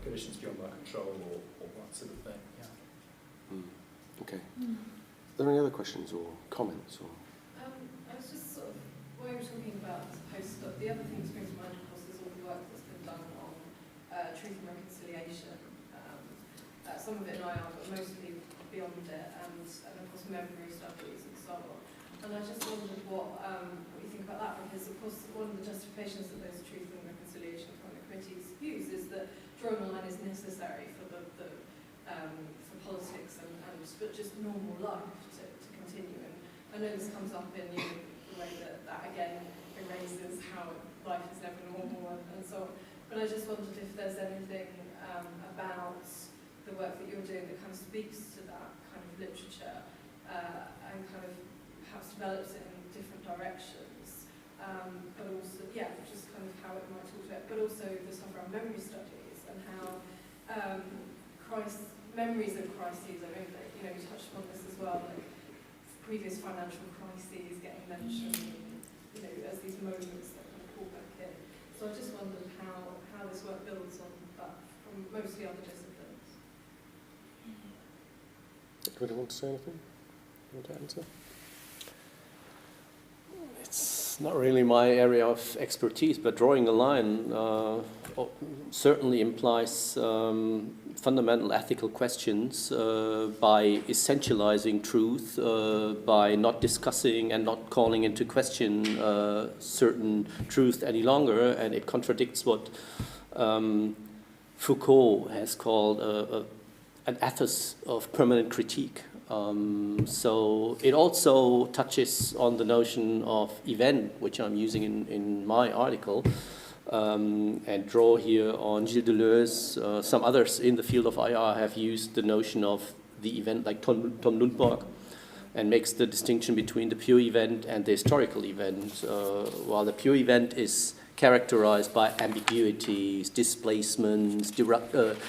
conditions beyond our control, or that sort of thing. Yeah. Okay. Are there any other questions or comments? Or? I was just sort of, while you were talking about post stuff, the other thing that springs to mind, of course, is all the work that's been done on truth and reconciliation. Some of it in IR, but mostly beyond it, and of course memory studies and so on. And I just wondered what you think about that, because of course one of the justifications that those truth and reconciliation kind of committees use is that drawing a line is necessary for for politics and but just normal life to continue. And I know this comes up in the way that again erases how life is never normal and so on. But I just wondered if there's anything about the work that you're doing that kind of speaks to that kind of literature and kind of perhaps develops it in different directions. But also, just kind of how it might talk to it. But also the stuff around memory studies and how memories of crises. I mean, we touched upon this as well. Like previous financial crises getting mentioned, as these moments that kind of pull back in. So I just wondered how this work builds on that from mostly other disciplines. Anybody want to say anything? Want to answer? It's not really my area of expertise, but drawing a line certainly implies fundamental ethical questions by essentializing truth, by not discussing and not calling into question certain truth any longer, and it contradicts what Foucault has called an ethos of permanent critique. So it also touches on the notion of event, which I'm using in my article, and draw here on Gilles Deleuze. Some others in the field of IR have used the notion of the event, like Tom Lundborg, and makes the distinction between the pure event and the historical event. While the pure event is characterized by ambiguities, displacements,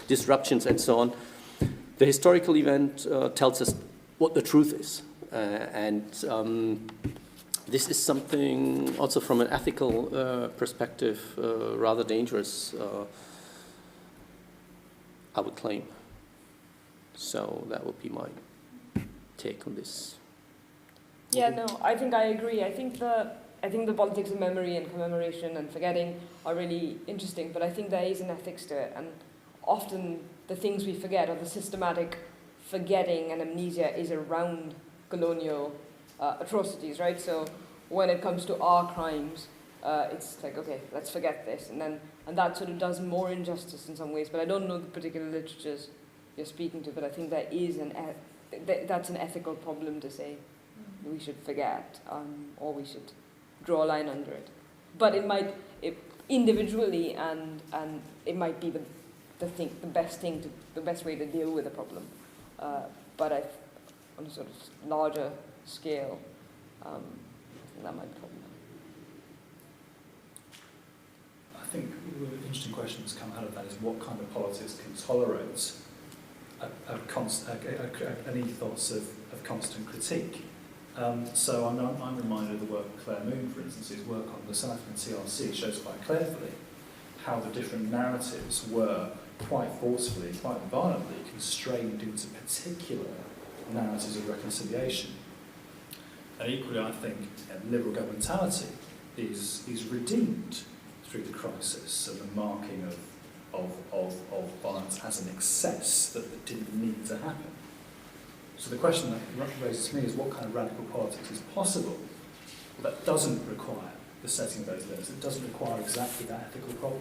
disruptions, and so on, the historical event tells us what the truth is. This is something also from an ethical perspective rather dangerous, I would claim. So that would be my take on this. Yeah, no, I think I agree. I think the politics of memory and commemoration and forgetting are really interesting, but I think there is an ethics to it, and often the things we forget, or the systematic forgetting and amnesia, is around colonial atrocities, right? So when it comes to our crimes, it's like, okay, let's forget this, and that sort of does more injustice in some ways. But I don't know the particular literatures you're speaking to, but I think there is that's an ethical problem to say we should forget, or we should draw a line under it. But it might, individually, and it might be the best way to deal with a problem. But on a sort of larger scale, that might be problematic. I think the interesting question that's come out of that is what kind of politics can tolerate an ethos of constant critique. So I'm reminded of the work of Claire Moon, for instance, whose work on the South African TRC shows quite cleverly how the different narratives were quite forcefully, quite violently constrained into particular narratives of reconciliation. And equally, I think liberal governmentality is redeemed through the crisis and the marking of violence as an excess that didn't need to happen. So the question that raises to me is what kind of radical politics is possible that doesn't require the setting of those limits, it doesn't require exactly that ethical problem.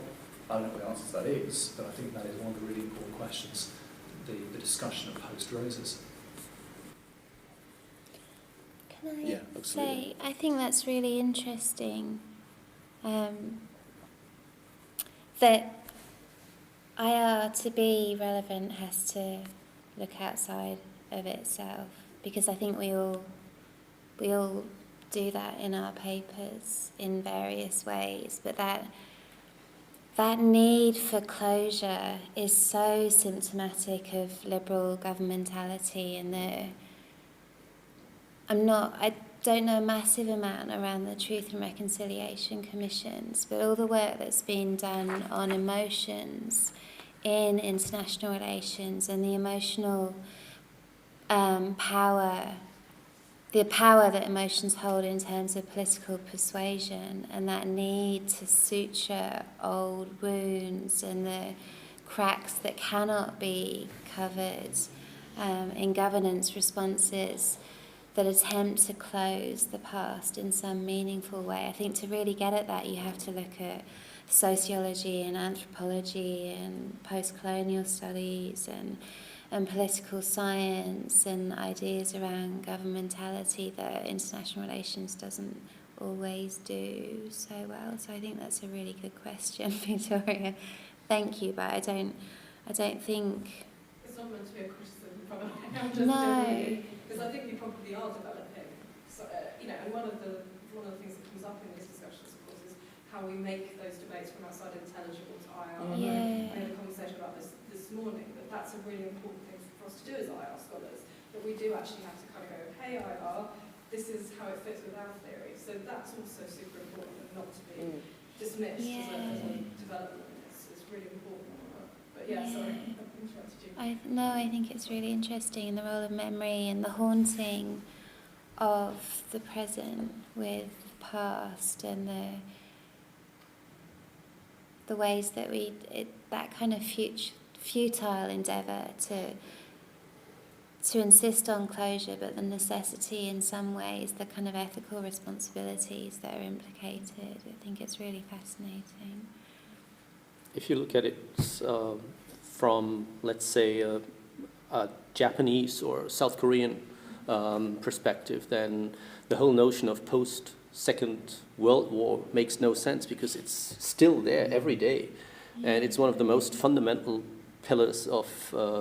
I don't know what the answer to that is, but I think that is one of the really important questions the discussion of Post raises. Can I say, I think that's really interesting, that IR, to be relevant, has to look outside of itself, because I think we all do that in our papers in various ways, but that need for closure is so symptomatic of liberal governmentality, and I don't know a massive amount around the Truth and Reconciliation Commissions, but all the work that's been done on emotions in international relations and the emotional power that emotions hold in terms of political persuasion, and that need to suture old wounds and the cracks that cannot be covered in governance responses that attempt to close the past in some meaningful way. I think to really get at that, you have to look at sociology and anthropology and postcolonial studies and political science and ideas around governmentality that international relations doesn't always do so well. So I think that's a really good question, Victoria. Thank you, but I don't think... It's not meant to be a criticism, probably. I'm just because I think we probably are developing. So, and one of the things that comes up in these discussions, of course, is how we make those debates from outside intelligible to IR. Yeah. We had a conversation about this morning, that that's a really important thing for us to do as IR scholars, that we do actually have to kind of go, hey IR, this is how it fits with our theory. So that's also super important and not to be dismissed as a development. It's really important. But yeah, sorry, I've interrupted you. I think it's really interesting, the role of memory and the haunting of the present with the past, and the ways that that kind of futile endeavour to insist on closure, but the necessity in some ways, the kind of ethical responsibilities that are implicated. I think it's really fascinating. If you look at it from, let's say, a Japanese or South Korean perspective, then the whole notion of post-Second World War makes no sense, because it's still there every day. And it's one of the most fundamental pillars of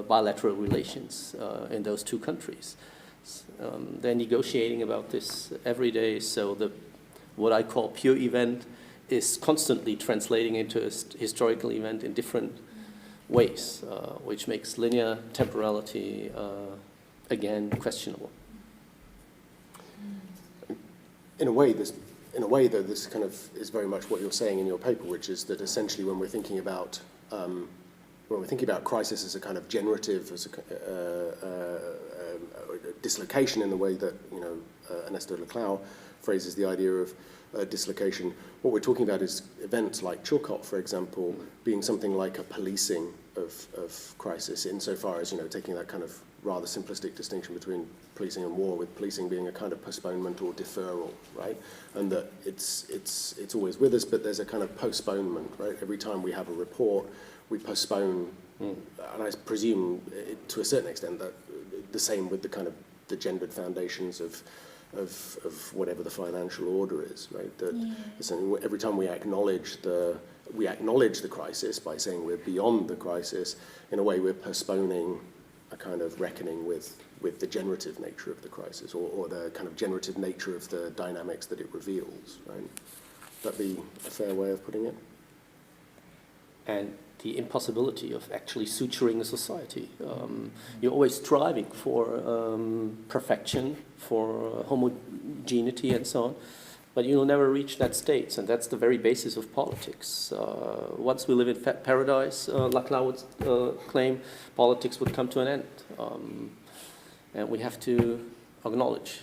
bilateral relations in those two countries. They're negotiating about this every day, so what I call pure event is constantly translating into a historical event in different ways, which makes linear temporality again questionable. In a way, though, this kind of is very much what you're saying in your paper, which is that essentially when we're thinking about crisis as a kind of generative, as a dislocation in the way that Ernesto Laclau phrases the idea of dislocation, what we're talking about is events like Chilcot, for example, being something like a policing of crisis, insofar as taking that kind of rather simplistic distinction between policing and war, with policing being a kind of postponement or deferral, right? And that it's always with us, but there's a kind of postponement, right? Every time we have a report, we postpone, and I presume to a certain extent that the same with the kind of the gendered foundations of whatever the financial order is, right? That essentially every time we acknowledge the crisis by saying we're beyond the crisis, in a way we're postponing a kind of reckoning with the generative nature of the crisis, or the kind of generative nature of the dynamics that it reveals, right? Would that be a fair way of putting it? And the impossibility of actually suturing a society. You're always striving for perfection, for homogeneity and so on, but you'll never reach that state, and that's the very basis of politics. Once we live in paradise, Laclau would claim, politics would come to an end. And we have to acknowledge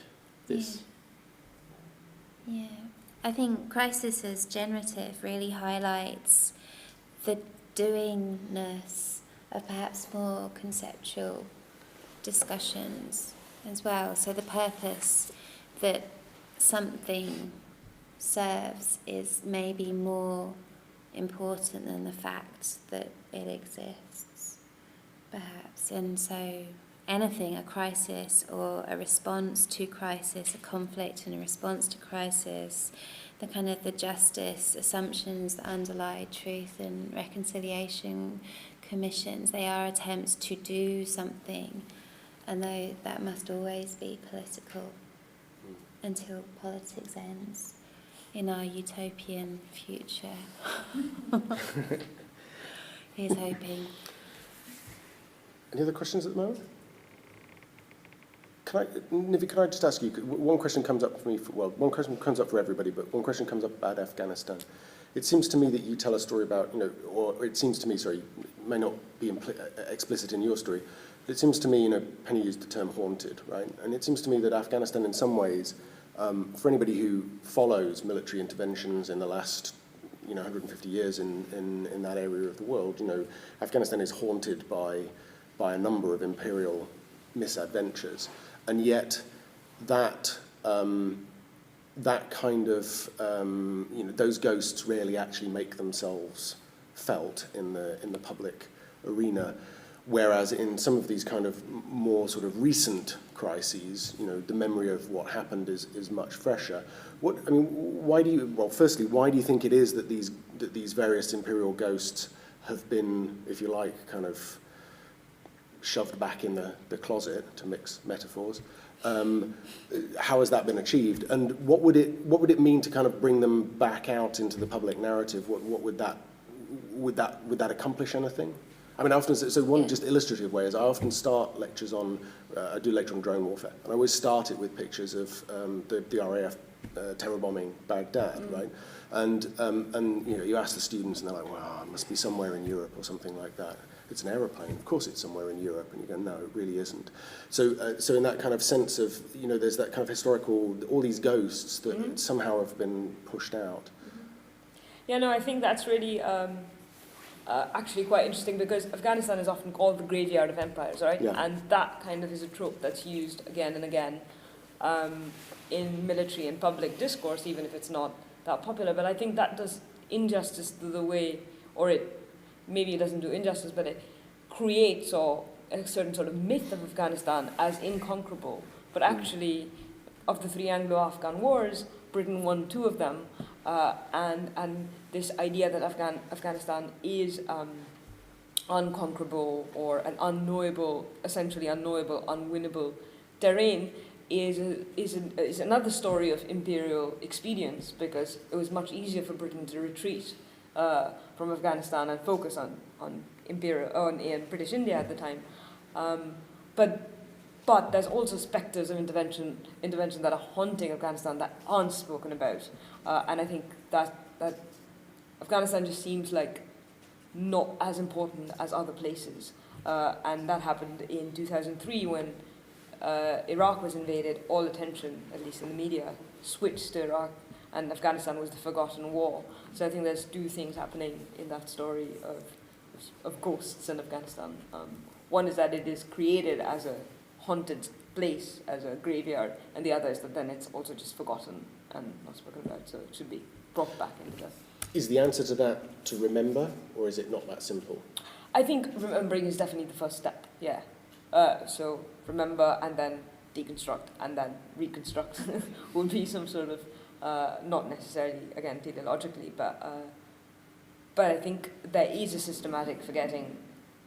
this. Yeah. I think crisis as generative really highlights the doingness of perhaps more conceptual discussions as well. So the purpose that something serves is maybe more important than the fact that it exists, perhaps. And so anything, a crisis or a response to crisis, a conflict and a response to crisis, the kind of the justice assumptions that underlie truth and reconciliation commissions, they are attempts to do something, and though that must always be political until politics ends in our utopian future. Here's hoping. Any other questions at the moment? Nivi, can I just ask you, one question comes up for me, one question comes up for everybody, but one question comes up about Afghanistan. It seems to me that you tell a story about, or it seems to me, sorry, it may not be explicit in your story, but it seems to me, Penny used the term haunted, right? And it seems to me that Afghanistan in some ways, for anybody who follows military interventions in the last 150 years in that area of the world, Afghanistan is haunted by a number of imperial misadventures. And yet, that kind of those ghosts rarely actually make themselves felt in the public arena, whereas in some of these kind of more sort of recent crises, the memory of what happened is much fresher. Why do you think it is that these various imperial ghosts have been, if you like, kind of shoved back in the closet, to mix metaphors? How has that been achieved? And what would it mean to kind of bring them back out into the public narrative? What would that accomplish anything? I mean, one just illustrative way is I often start lectures on, I do a lecture on drone warfare, and I always start it with pictures of the RAF terror bombing Baghdad, right? And you ask the students, and they're like, "Wow, it must be somewhere in Europe or something like that." it's an aeroplane. Of course it's somewhere in Europe. And you go, no, it really isn't. So in that kind of sense of, there's that kind of historical, all these ghosts that somehow have been pushed out. Yeah, no, I think that's really actually quite interesting, because Afghanistan is often called the graveyard of empires, right? Yeah. And that kind of is a trope that's used again and again in military and public discourse, even if it's not that popular. But I think that does injustice to the way, or maybe it doesn't do injustice, but it creates a certain sort of myth of Afghanistan as inconquerable. But actually, of the 3 Anglo-Afghan wars, Britain won 2 of them, and this idea that Afghanistan is unconquerable or an unknowable, essentially unknowable, unwinnable terrain is another story of imperial expedience, because it was much easier for Britain to retreat from Afghanistan and focus on British India at the time. But there's also spectres of intervention that are haunting Afghanistan that aren't spoken about, and I think that Afghanistan just seems like not as important as other places, and that happened in 2003 when Iraq was invaded. All attention, at least in the media, switched to Iraq, and Afghanistan was the forgotten war. So I think there's 2 things happening in that story of ghosts in Afghanistan. One is that it is created as a haunted place, as a graveyard, and the other is that then it's also just forgotten and not spoken about, so it should be brought back into that. Is the answer to that to remember, or is it not that simple? I think remembering is definitely the first step, yeah. So remember and then deconstruct and then reconstruct would be some sort of, not necessarily, again, teleologically, but I think there is a systematic forgetting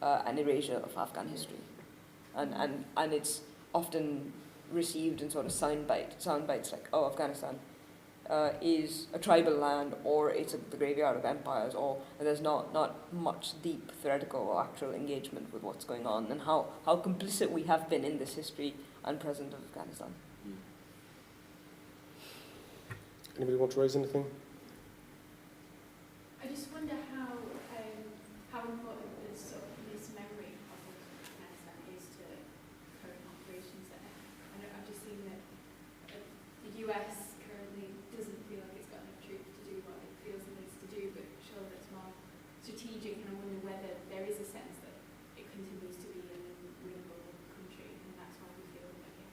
and erasure of Afghan history. And it's often received in sort of sound bites like, oh, Afghanistan is a tribal land, or it's the graveyard of empires, or there's not much deep theoretical or actual engagement with what's going on, and how complicit we have been in this history and present of Afghanistan. Anybody want to raise anything? I just wonder how important this memory of Afghanistan is to current operations there. I've just seen that the US currently doesn't feel like it's got enough troops to do what it feels it needs to do, but surely it's more strategic, and I wonder whether there is a sense that it continues to be an unwinnable country, and that's why we feel like it.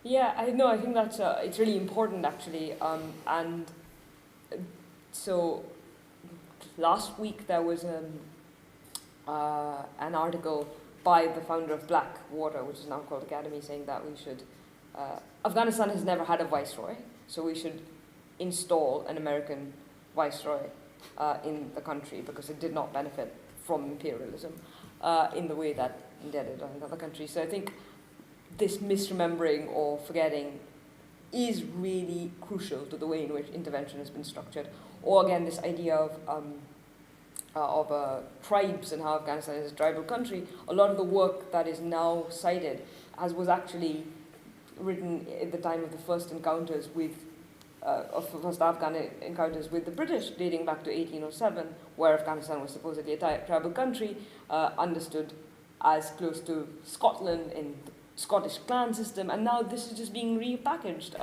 Yeah, I think that's it's really important, actually, and so last week there was an article by the founder of Blackwater, which is now called Academy, saying that we should Afghanistan has never had a viceroy, so we should install an American viceroy in the country, because it did not benefit from imperialism in the way that India did in other countries. So I think this misremembering or forgetting is really crucial to the way in which intervention has been structured. Or again, this idea of tribes and how Afghanistan is a tribal country. A lot of the work that is now cited was actually written at the time of the first encounters first Afghan encounters with the British, dating back to 1807, where Afghanistan was supposedly a tribal country, understood as close to Scotland in the Scottish clan system, and now this is just being repackaged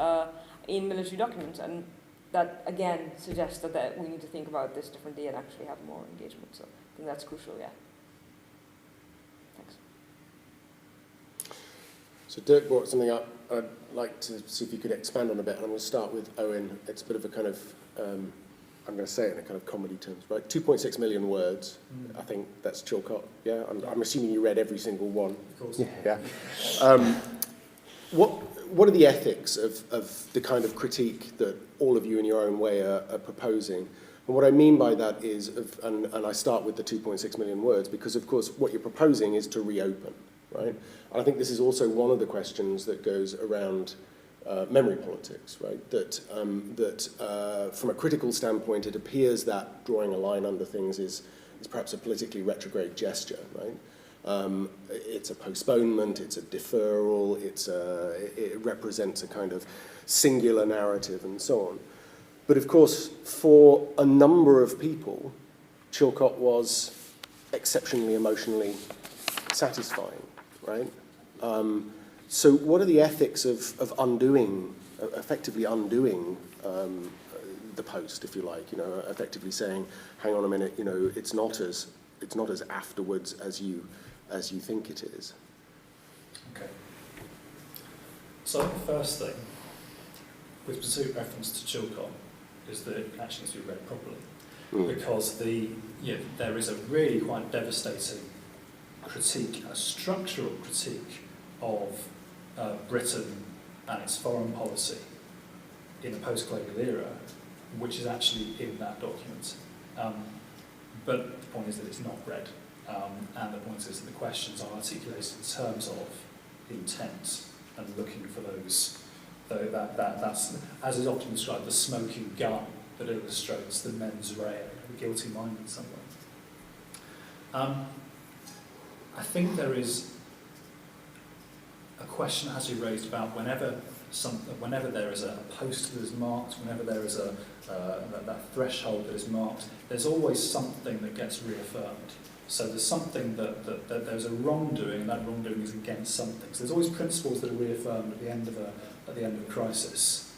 in military documents, and that again suggests that we need to think about this differently and actually have more engagement. So I think that's crucial, yeah. Thanks. So Dirk brought something up I'd like to see if you could expand on a bit, and I'm going to start with Owen. It's a bit of a kind of, I'm going to say it in a kind of comedy terms, right? 2.6 million words. I think that's Chilcot, yeah? I'm assuming you read every single one. Of course. Yeah. What are the ethics of the kind of critique that all of you in your own way are proposing? And what I mean by that is, and I start with the 2.6 million words, because of course what you're proposing is to reopen, right? And I think this is also one of the questions that goes around memory politics, right? That from a critical standpoint, it appears that drawing a line under things is perhaps a politically retrograde gesture, right? It's a postponement, it's a deferral, it represents a kind of singular narrative and so on. But of course, for a number of people, Chilcot was exceptionally emotionally satisfying, right? So what are the ethics of undoing, effectively undoing the post, if you like, you know, effectively saying, hang on a minute, you know, it's not as afterwards as you think it is. Okay. So the first thing, with specific reference to Chilcot, is that it actually needs to be read properly. Because there is a really quite devastating critique, a structural critique of Britain and its foreign policy in the post-colonial era, which is actually in that document. But the point is that it's not read, and the point is that the questions are articulated in terms of intent and looking for those. That's, as is often described, the smoking gun that illustrates the mens rea, the guilty mind in some way. I think there is a question that has to be raised about whenever there is a post that is marked, whenever there is that threshold that is marked, there's always something that gets reaffirmed. So there's something that there's a wrongdoing, and that wrongdoing is against something. So there's always principles that are reaffirmed at the end of a crisis,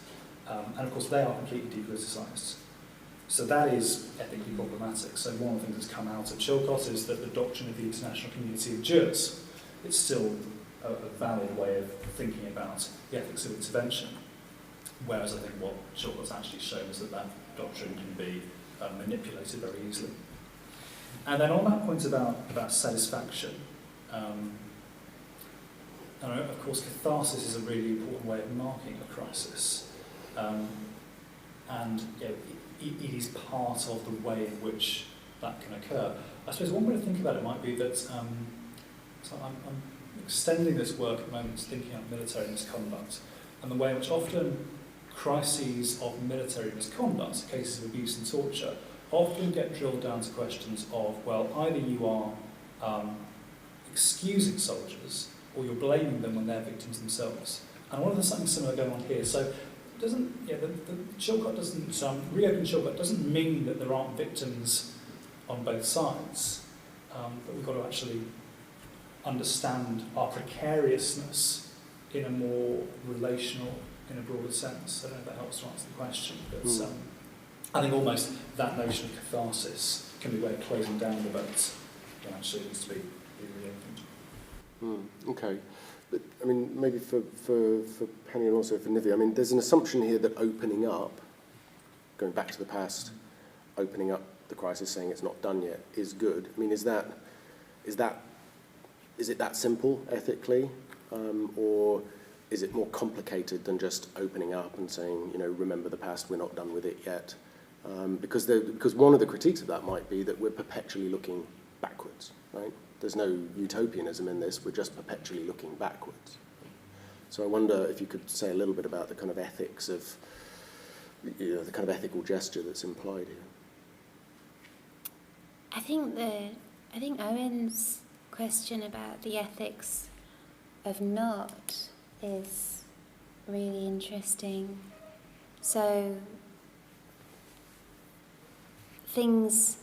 and of course they are completely depoliticised. So that is ethically problematic. So one of the things that's come out of Chilcot is that the doctrine of the international community endures. It's still a valid way of thinking about the ethics of intervention, whereas I think what Chilcot's actually shown is that that doctrine can be manipulated very easily. And then on that point about satisfaction, and of course catharsis is a really important way of marking a crisis, and it is part of the way in which that can occur. I suppose one way to think about it might be that, so I'm extending this work at the moment to thinking about military misconduct, and the way in which often crises of military misconduct, cases of abuse and torture, often get drilled down to questions of, well, either you are excusing soldiers or you're blaming them when they're victims themselves. And one of the something similar going on here. So the Chilcot doesn't, reopen Chilcot doesn't mean that there aren't victims on both sides, but we've got to actually understand our precariousness in a more relational, in a broader sense. I don't know if that helps to answer the question, but I think almost that notion of catharsis can be a way of closing down debates that actually needs to be reopened. Okay. But, I mean, maybe for Penny and also for Nivi, I mean, there's an assumption here that opening up, going back to the past, opening up the crisis, saying it's not done yet, is good. I mean, is it that simple ethically, or is it more complicated than just opening up and saying, you know, remember the past, we're not done with it yet? Because one of the critiques of that might be that we're perpetually looking backwards, right? There's no utopianism in this, we're just perpetually looking backwards. So I wonder if you could say a little bit about the kind of ethics of, you know, the kind of ethical gesture that's implied here. I think Owen's question about the ethics of not is really interesting. So things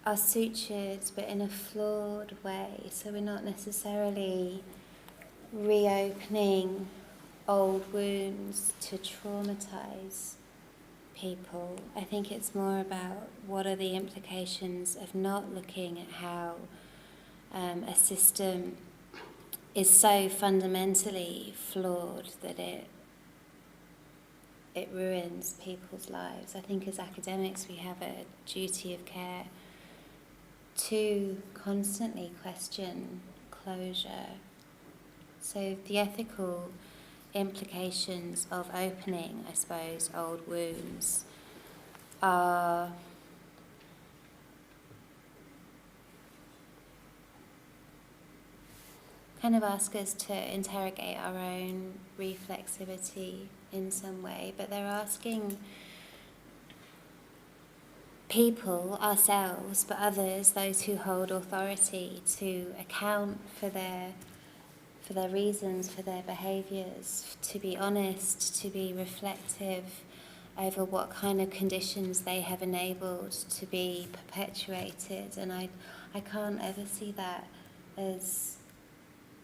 are sutured but in a flawed way, so we're not necessarily reopening old wounds to traumatise people. I think it's more about what are the implications of not looking at how a system is so fundamentally flawed that it ruins people's lives. I think as academics we have a duty of care to constantly question closure. So the ethical implications of opening, I suppose, old wounds are kind of ask us to interrogate our own reflexivity in some way, but they're asking people, ourselves, but others, those who hold authority, to account for their reasons, for their behaviours, to be honest, to be reflective, over what kind of conditions they have enabled to be perpetuated, and I can't ever see that as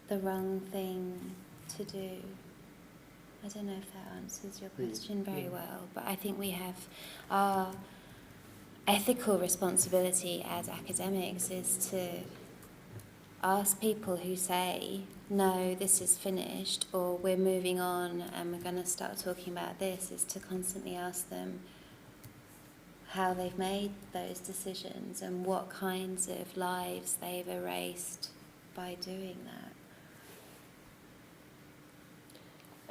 the wrong thing to do. I don't know if that answers your question very well, but I think we have our ethical responsibility as academics is to ask people who say, no, this is finished, or we're moving on and we're going to start talking about this, is to constantly ask them how they've made those decisions and what kinds of lives they've erased by doing that.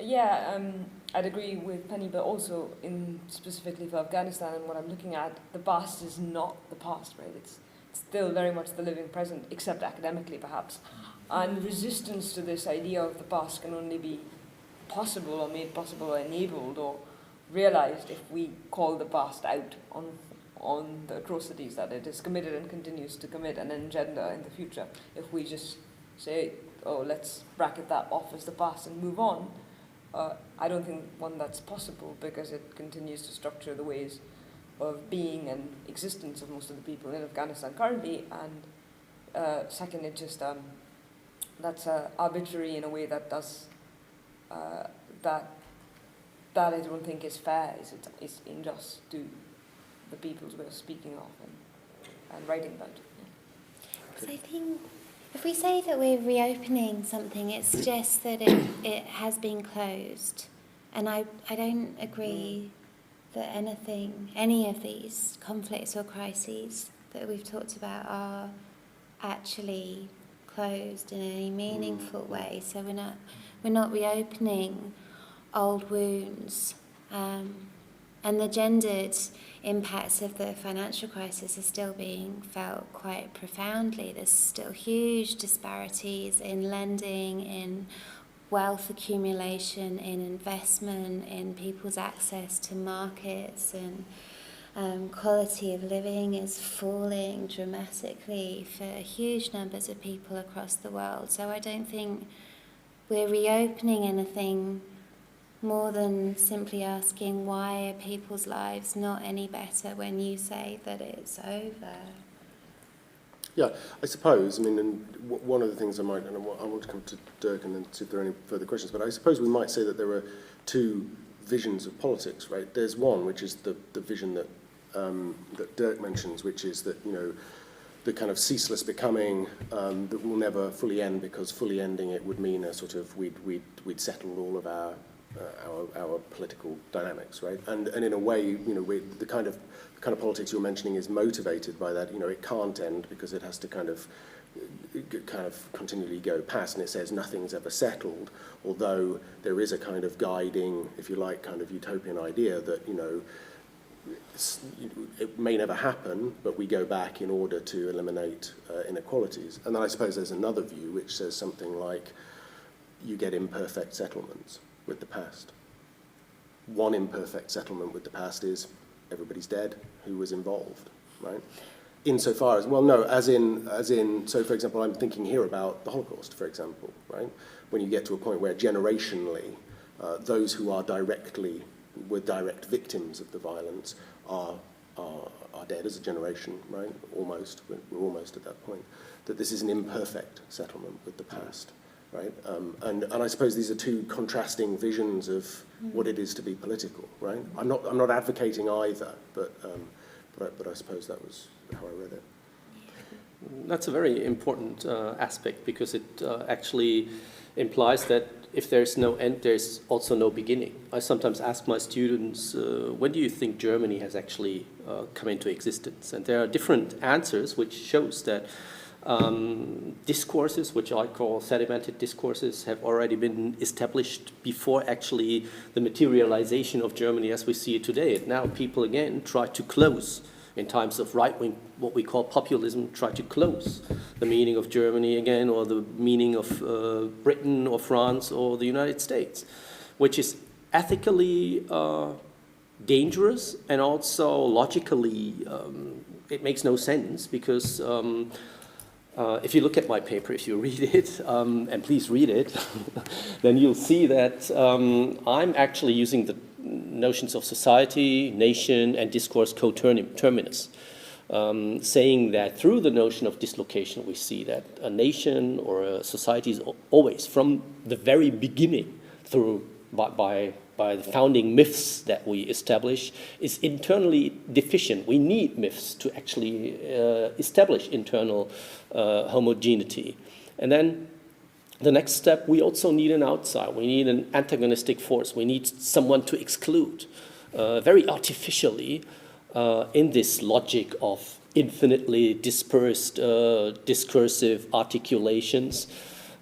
Yeah, I'd agree with Penny, but also specifically for Afghanistan and what I'm looking at, the past is not the past, right? It's still very much the living present, except academically perhaps. And resistance to this idea of the past can only be possible or made possible or enabled or realized if we call the past out on the atrocities that it has committed and continues to commit and engender in the future. If we just say, oh, let's bracket that off as the past and move on, I don't think, one, that's possible because it continues to structure the ways of being and existence of most of the people in Afghanistan currently, and second, it just that's arbitrary in a way that does that I don't think is fair. It's unjust to the peoples we're speaking of and writing about. So I think if we say that we're reopening something, it suggests that it has been closed, and I don't agree that any of these conflicts or crises that we've talked about are actually closed in any meaningful way. So we're not reopening old wounds, and the gendered impacts of the financial crisis are still being felt quite profoundly. There's still huge disparities in lending, in wealth accumulation, in investment, in people's access to markets, and quality of living is falling dramatically for huge numbers of people across the world. So I don't think we're reopening anything more than simply asking, why are people's lives not any better when you say that it's over? Yeah, I suppose, I mean, and one of the things I might, and I want to come to Dirk and then see if there are any further questions, but I suppose we might say that there are two visions of politics, right? There's one, which is the vision that that Dirk mentions, which is that, you know, the kind of ceaseless becoming that will never fully end, because fully ending it would mean a sort of, we'd settled all of our political dynamics, right? And in a way, you know, the kind of politics you're mentioning is motivated by that. You know, it can't end because it has to kind of continually go past, and it says nothing's ever settled, although there is a kind of guiding, if you like, kind of utopian idea that, you know, it may never happen, but we go back in order to eliminate inequalities. And then I suppose there's another view which says something like, you get imperfect settlements with the past. One imperfect settlement with the past is everybody's dead who was involved, right? Insofar as, well, no, as in, so for example, I'm thinking here about the Holocaust, for example, right? When you get to a point where generationally, those who were direct victims of the violence are dead as a generation, right? Almost, we're almost at that point. That this is an imperfect settlement with the past. Right, and I suppose these are two contrasting visions of what it is to be political. Right, I'm not advocating either, but I suppose that was how I read it. That's a very important aspect, because it actually implies that if there's no end, there's also no beginning. I sometimes ask my students, when do you think Germany has actually come into existence? And there are different answers, which shows that discourses, which I call sedimented discourses, have already been established before actually the materialization of Germany as we see it today. Now people again try to close, in times of right-wing, what we call populism, try to close the meaning of Germany again, or the meaning of Britain or France or the United States, which is ethically dangerous, and also logically it makes no sense, because if you look at my paper, if you read it, and please read it, then you'll see that I'm actually using notions of society, nation, and discourse coterminous, saying that through the notion of dislocation, we see that a nation or a society is always, from the very beginning, through by the founding myths that we establish, is internally deficient. We need myths to actually establish internal homogeneity. And then the next step, we also need an outside. We need an antagonistic force. We need someone to exclude, very artificially, in this logic of infinitely dispersed discursive articulations,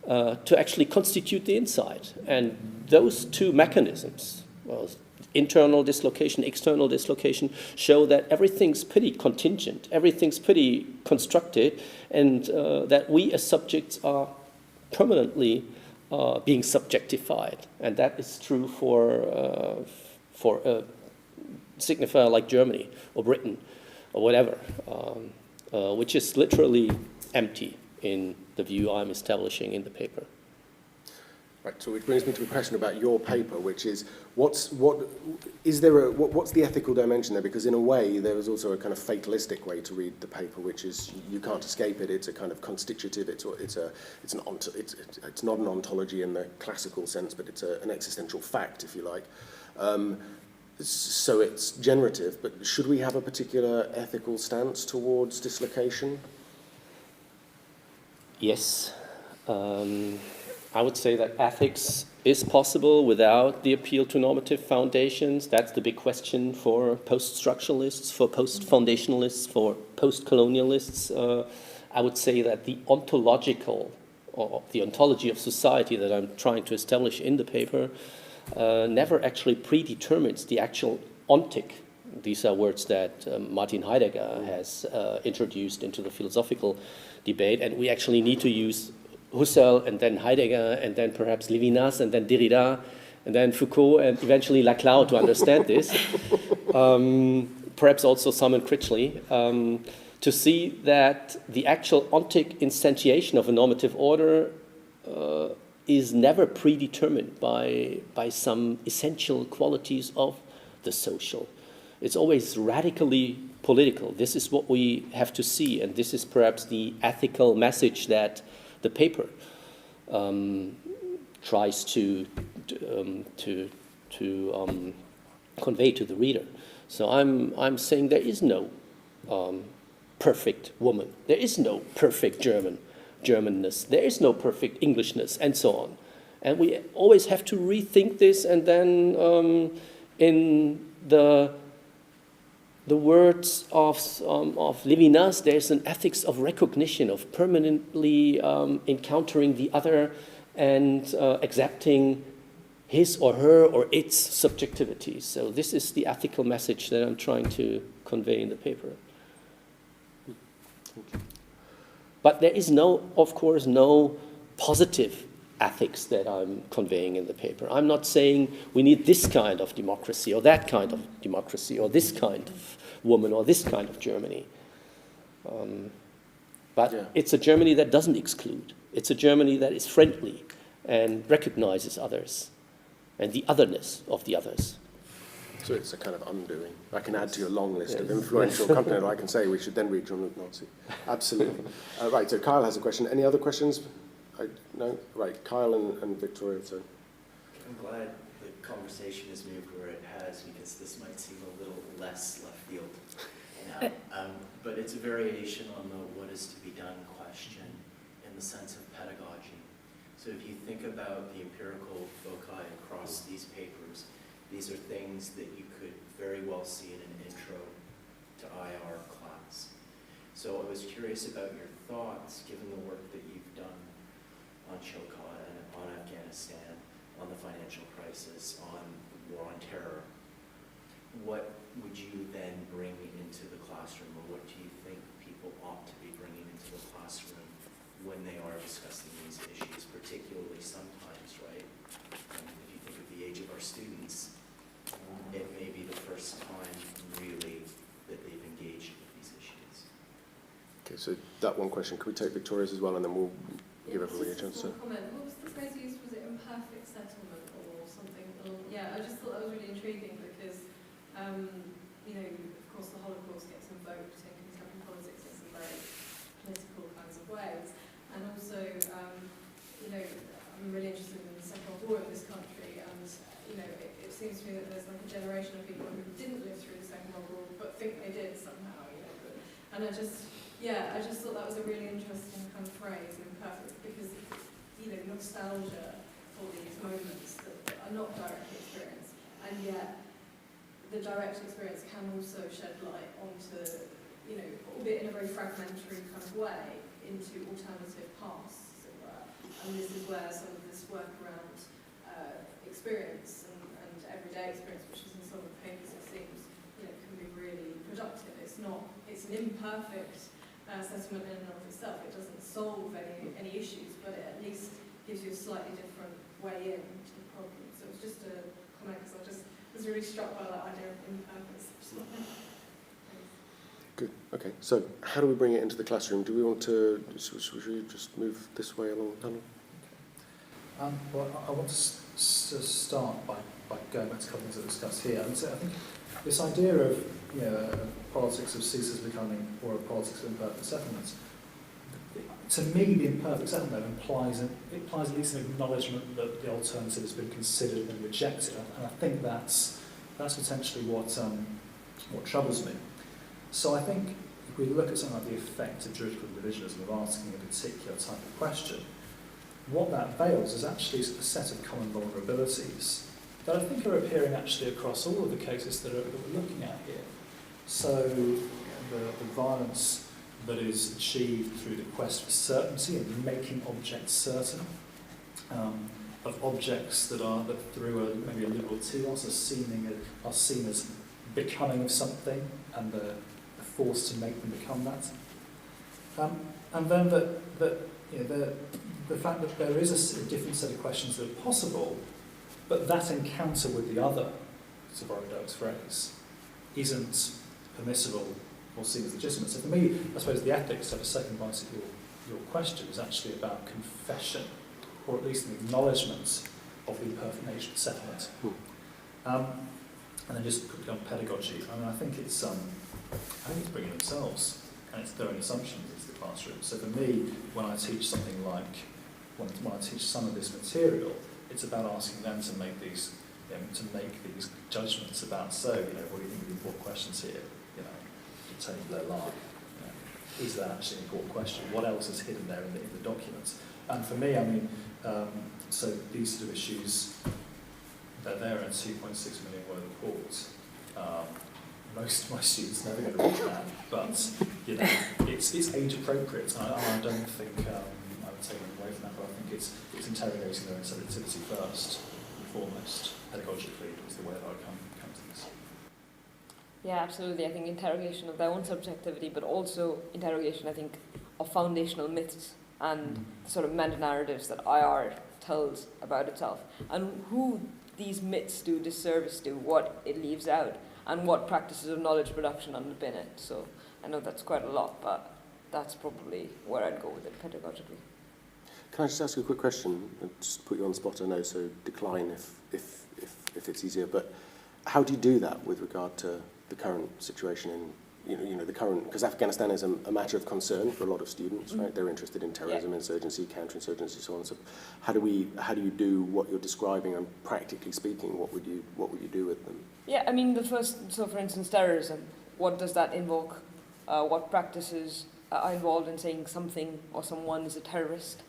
to actually constitute the inside. And those two mechanisms, well, internal dislocation, external dislocation, show that everything's pretty contingent, everything's pretty constructed, and that we as subjects are permanently being subjectified. And that is true for a signifier like Germany or Britain or whatever, which is literally empty in the view I'm establishing in the paper. Right, so it brings me to a question about your paper, which is what's the ethical dimension there? Because in a way, there is also a kind of fatalistic way to read the paper, which is you can't escape it. It's a kind of constitutive. It's not an ontology in the classical sense, but it's an existential fact, if you like. So it's generative. But should we have a particular ethical stance towards dislocation? Yes. I would say that ethics is possible without the appeal to normative foundations. That's the big question for post-structuralists, for post-foundationalists, for post-colonialists. I would say that the ontological, or the ontology of society that I'm trying to establish in the paper, never actually predetermines the actual ontic. These are words that Martin Heidegger has introduced into the philosophical debate, and we actually need to use Husserl, and then Heidegger, and then perhaps Levinas, and then Derrida, and then Foucault, and eventually Laclau to understand this. Perhaps also Simon Critchley, to see that the actual ontic instantiation of a normative order is never predetermined by some essential qualities of the social. It's always radically political. This is what we have to see, and this is perhaps the ethical message that the paper tries to convey to the reader. So I'm saying there is no perfect woman. There is no perfect Germanness. There is no perfect Englishness, and so on. And we always have to rethink this, and then in the words of Levinas, there's an ethics of recognition, of permanently encountering the other and accepting his or her or its subjectivity. So this is the ethical message that I'm trying to convey in the paper. But there is of course, no positive ethics that I'm conveying in the paper. I'm not saying we need this kind of democracy or that kind of democracy or this kind of woman or this kind of Germany. But it's a Germany that doesn't exclude. It's a Germany that is friendly and recognizes others and the otherness of the others. So it's a kind of undoing. I can add to your long list of influential content. I can say we should then read Jean-Luc Nancy. Absolutely. Right, so Kyle has a question. Any other questions? No? Right, Kyle and Victoria. So. I'm glad the conversation has moved where it has, because this might seem a little less left field now. But it's a variation on the what is to be done question in the sense of pedagogy. So if you think about the empirical foci across these papers, these are things that you could very well see in an intro to IR class. So I was curious about your thoughts, given the work that you've done on Chilcot and on Afghanistan, on the financial crisis, on war on terror. What would you then bring into the classroom, or what do you think people ought to be bringing into the classroom when they are discussing these issues, particularly sometimes, right? If you think of the age of our students, it may be the first time really that they've engaged with these issues. Okay, so that one question, could we take Victoria's as well, and then we'll give everybody a chance to... Comment. What was the phrase used? Was it imperfect settlement or something? Yeah, I just thought that was really intriguing because, you know, of course the Holocaust gets invoked in contemporary politics in some very political kinds of ways. And also, you know, I'm really interested in the Second World War in this country, and, you know, it seems to me that there's like a generation of people who didn't live through the Second World War, but think they did somehow, you know. And I just thought that was a really interesting kind of phrase, imperfect, because, you know, nostalgia for these moments that are not directly experienced, and yet the direct experience can also shed light onto, you know, albeit in a very fragmentary kind of way, into alternative paths, as it were. And this is where some of this work around experience and everyday experience, which is in some of the papers, it seems, you know, can be really productive. It's an imperfect settlement in and of itself. It doesn't solve any issues, but it at least gives you a slightly different way into the problem. So it was just a comment, because I just was really struck by that idea of imperfect. Good. Okay. So how do we bring it into the classroom? Do we want to? Should we just move this way along the panel? Well, I want to start by going back to a couple of things that were discussed here. And so I think this idea of, you know, a politics of ceases becoming, or a politics of imperfect settlements, to me, the imperfect settlement implies at least an acknowledgement that the alternative has been considered and rejected, and I think that's potentially what troubles me. So I think if we look at something like the effect of juridical individualism of asking a particular type of question, what that veils is actually a set of common vulnerabilities that I think are appearing actually across all of the cases that we're looking at here. So the violence that is achieved through the quest for certainty and making objects certain, of objects that through maybe a liberal telos are seen as becoming of something, and the force to make them become that. And then the fact that there is a different set of questions that are possible, but that encounter with the other, to borrow Dirk's phrase, isn't permissible or seen as legitimate. So for me, I suppose the ethics, to have a second bite at your question, is actually about confession, or at least an acknowledgement of the imperfect nature of settlement. And then just quickly on pedagogy, I mean, I think it's bringing themselves and it's their own assumptions into the classroom. So for me, when I teach something like, when I teach some of this material, it's about asking them to make these judgments about, so, you know, what do you think of the important questions here? You know, to take their life. You know, is that actually an important question? What else is hidden there in the document? And for me, I mean, so these sort of issues, they're there in a 2.6 million word report. Most of my students never going to read that, but you know, it's age appropriate. I don't think I would take them away from that, but I think it's interrogating their own subjectivity first and foremost. Pedagogically is the way that I would come to this. Yeah, absolutely. I think interrogation of their own subjectivity, but also interrogation, I think, of foundational myths and sort of meta-narratives that IR tells about itself, and who these myths do disservice to, what it leaves out, and what practices of knowledge production underpin it. So I know that's quite a lot, but that's probably where I'd go with it pedagogically. Can I just ask you a quick question? I'll just put you on the spot, I know, so decline if it's easier. But how do you do that with regard to the current situation in, you know, the current, because Afghanistan is a matter of concern for a lot of students, right? They're interested in terrorism, insurgency, counterinsurgency, so on. So how do you do what you're describing, and practically speaking, what would you do with them? Yeah, I mean, so for instance, terrorism, what does that invoke? What practices are involved in saying something or someone is a terrorist?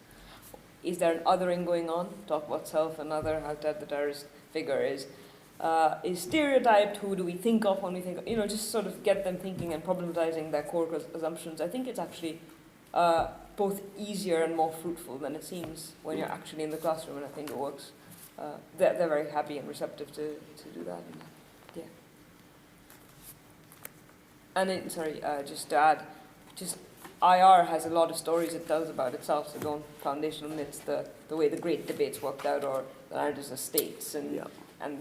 Is there an othering going on? Talk about self and other, how the terrorist figure is stereotyped. Who do we think of when we think of, you know, just sort of get them thinking and problematizing their core assumptions. I think it's actually both easier and more fruitful than it seems when you're actually in the classroom, and I think it works. They're very happy and receptive to do that. And, yeah. And then, just to add, IR has a lot of stories it tells about itself, its own foundational myths, the way the great debates worked out, or the narratives of states, and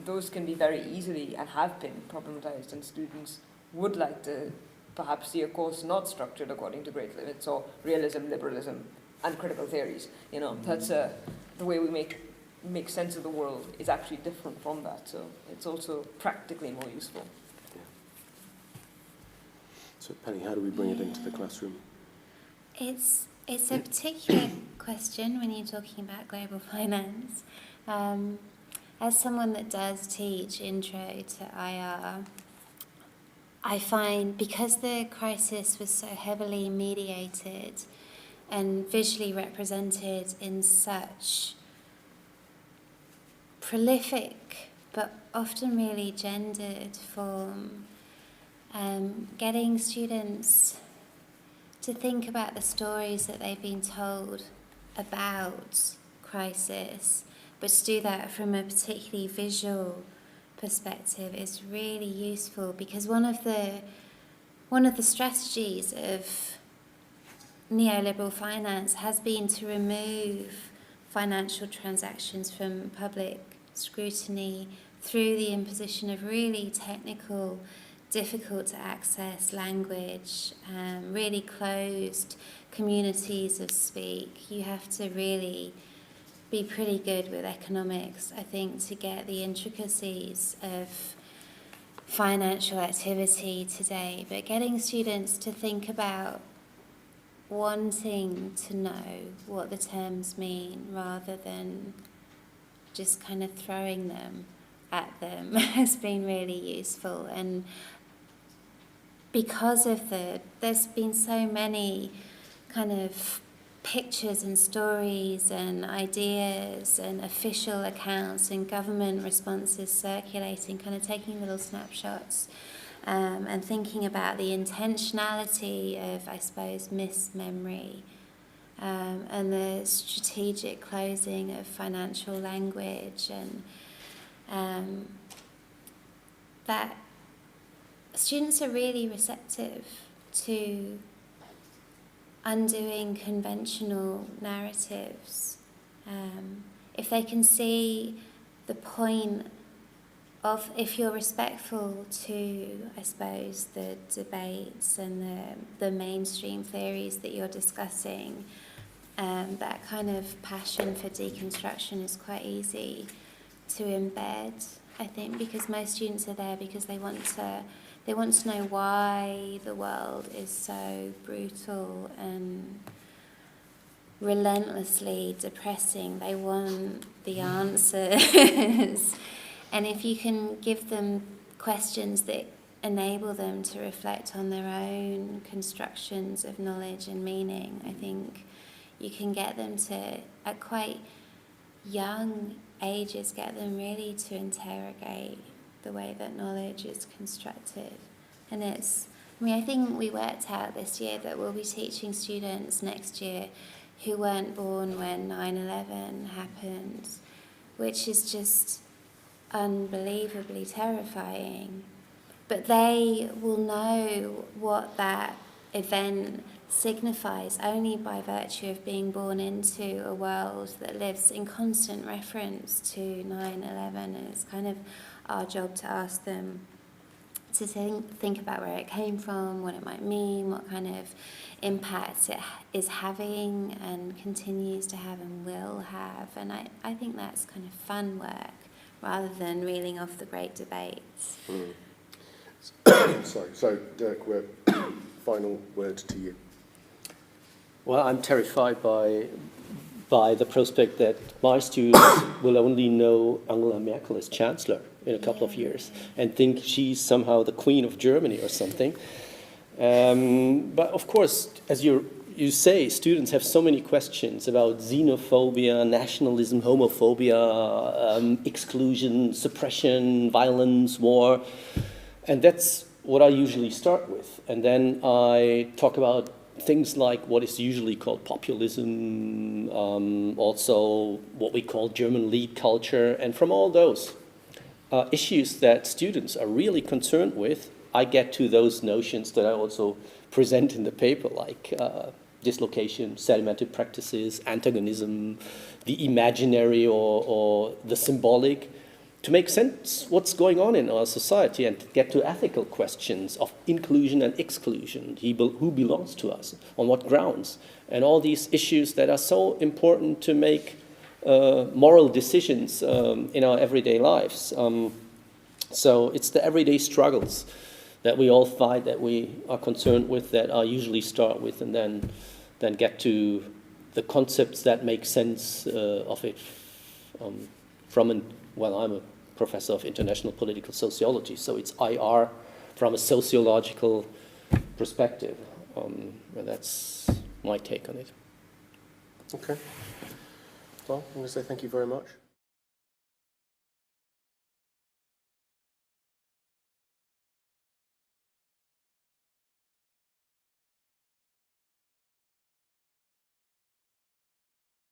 those can be very easily and have been problematized, and students would like to perhaps see a course not structured according to great limits, or realism, liberalism, and critical theories. You know, that's the way we make make sense of the world is actually different from that. So it's also practically more useful. So Penny, how do we bring it into the classroom? It's a particular question when you're talking about global finance. As someone that does teach intro to IR, I find because the crisis was so heavily mediated and visually represented in such prolific but often really gendered form, getting students to think about the stories that they've been told about crisis, but to do that from a particularly visual perspective is really useful, because one of the strategies of neoliberal finance has been to remove financial transactions from public scrutiny through the imposition of really technical, difficult to access language, really closed communities of speak. You have to really be pretty good with economics, I think, to get the intricacies of financial activity today. But getting students to think about wanting to know what the terms mean rather than just kind of throwing them at them has been really useful. And because of there's been so many kind of pictures and stories and ideas and official accounts and government responses circulating, kind of taking little snapshots and thinking about the intentionality of, I suppose, mismemory and the strategic closing of financial language, and that students are really receptive to undoing conventional narratives. If they can see the point of, if you're respectful to, I suppose, the debates and the mainstream theories that you're discussing, that kind of passion for deconstruction is quite easy to embed, I think, because most students are there because they want to know why the world is so brutal and relentlessly depressing. They want the answers. And if you can give them questions that enable them to reflect on their own constructions of knowledge and meaning, I think you can get them to, at quite young ages, get them really to interrogate the way that knowledge is constructed. And I think we worked out this year that we'll be teaching students next year who weren't born when 9/11 happened, which is just unbelievably terrifying. But they will know what that event signifies only by virtue of being born into a world that lives in constant reference to 9/11, and it's kind of our job to ask them to think about where it came from, what it might mean, what kind of impact it is having and continues to have and will have. And I think that's kind of fun work rather than reeling off the great debates. Sorry, so Dirk, final word to you. Well, I'm terrified by the prospect that my students will only know Angela Merkel as Chancellor in a couple of years and think she's somehow the Queen of Germany or something. But of course, as you say, students have so many questions about xenophobia, nationalism, homophobia, exclusion, suppression, violence, war. And that's what I usually start with. And then I talk about things like what is usually called populism, also what we call German lead culture. And from all those issues that students are really concerned with, I get to those notions that I also present in the paper, like dislocation, sedimented practices, antagonism, the imaginary or the symbolic, to make sense what's going on in our society and to get to ethical questions of inclusion and exclusion, who belongs to us, on what grounds, and all these issues that are so important to make moral decisions in our everyday lives. So it's the everyday struggles that we all fight, that we are concerned with, that I usually start with, and then get to the concepts that make sense of it I'm a professor of international political sociology, so it's IR from a sociological perspective. And that's my take on it. Okay. Well, I'm going to say thank you very much.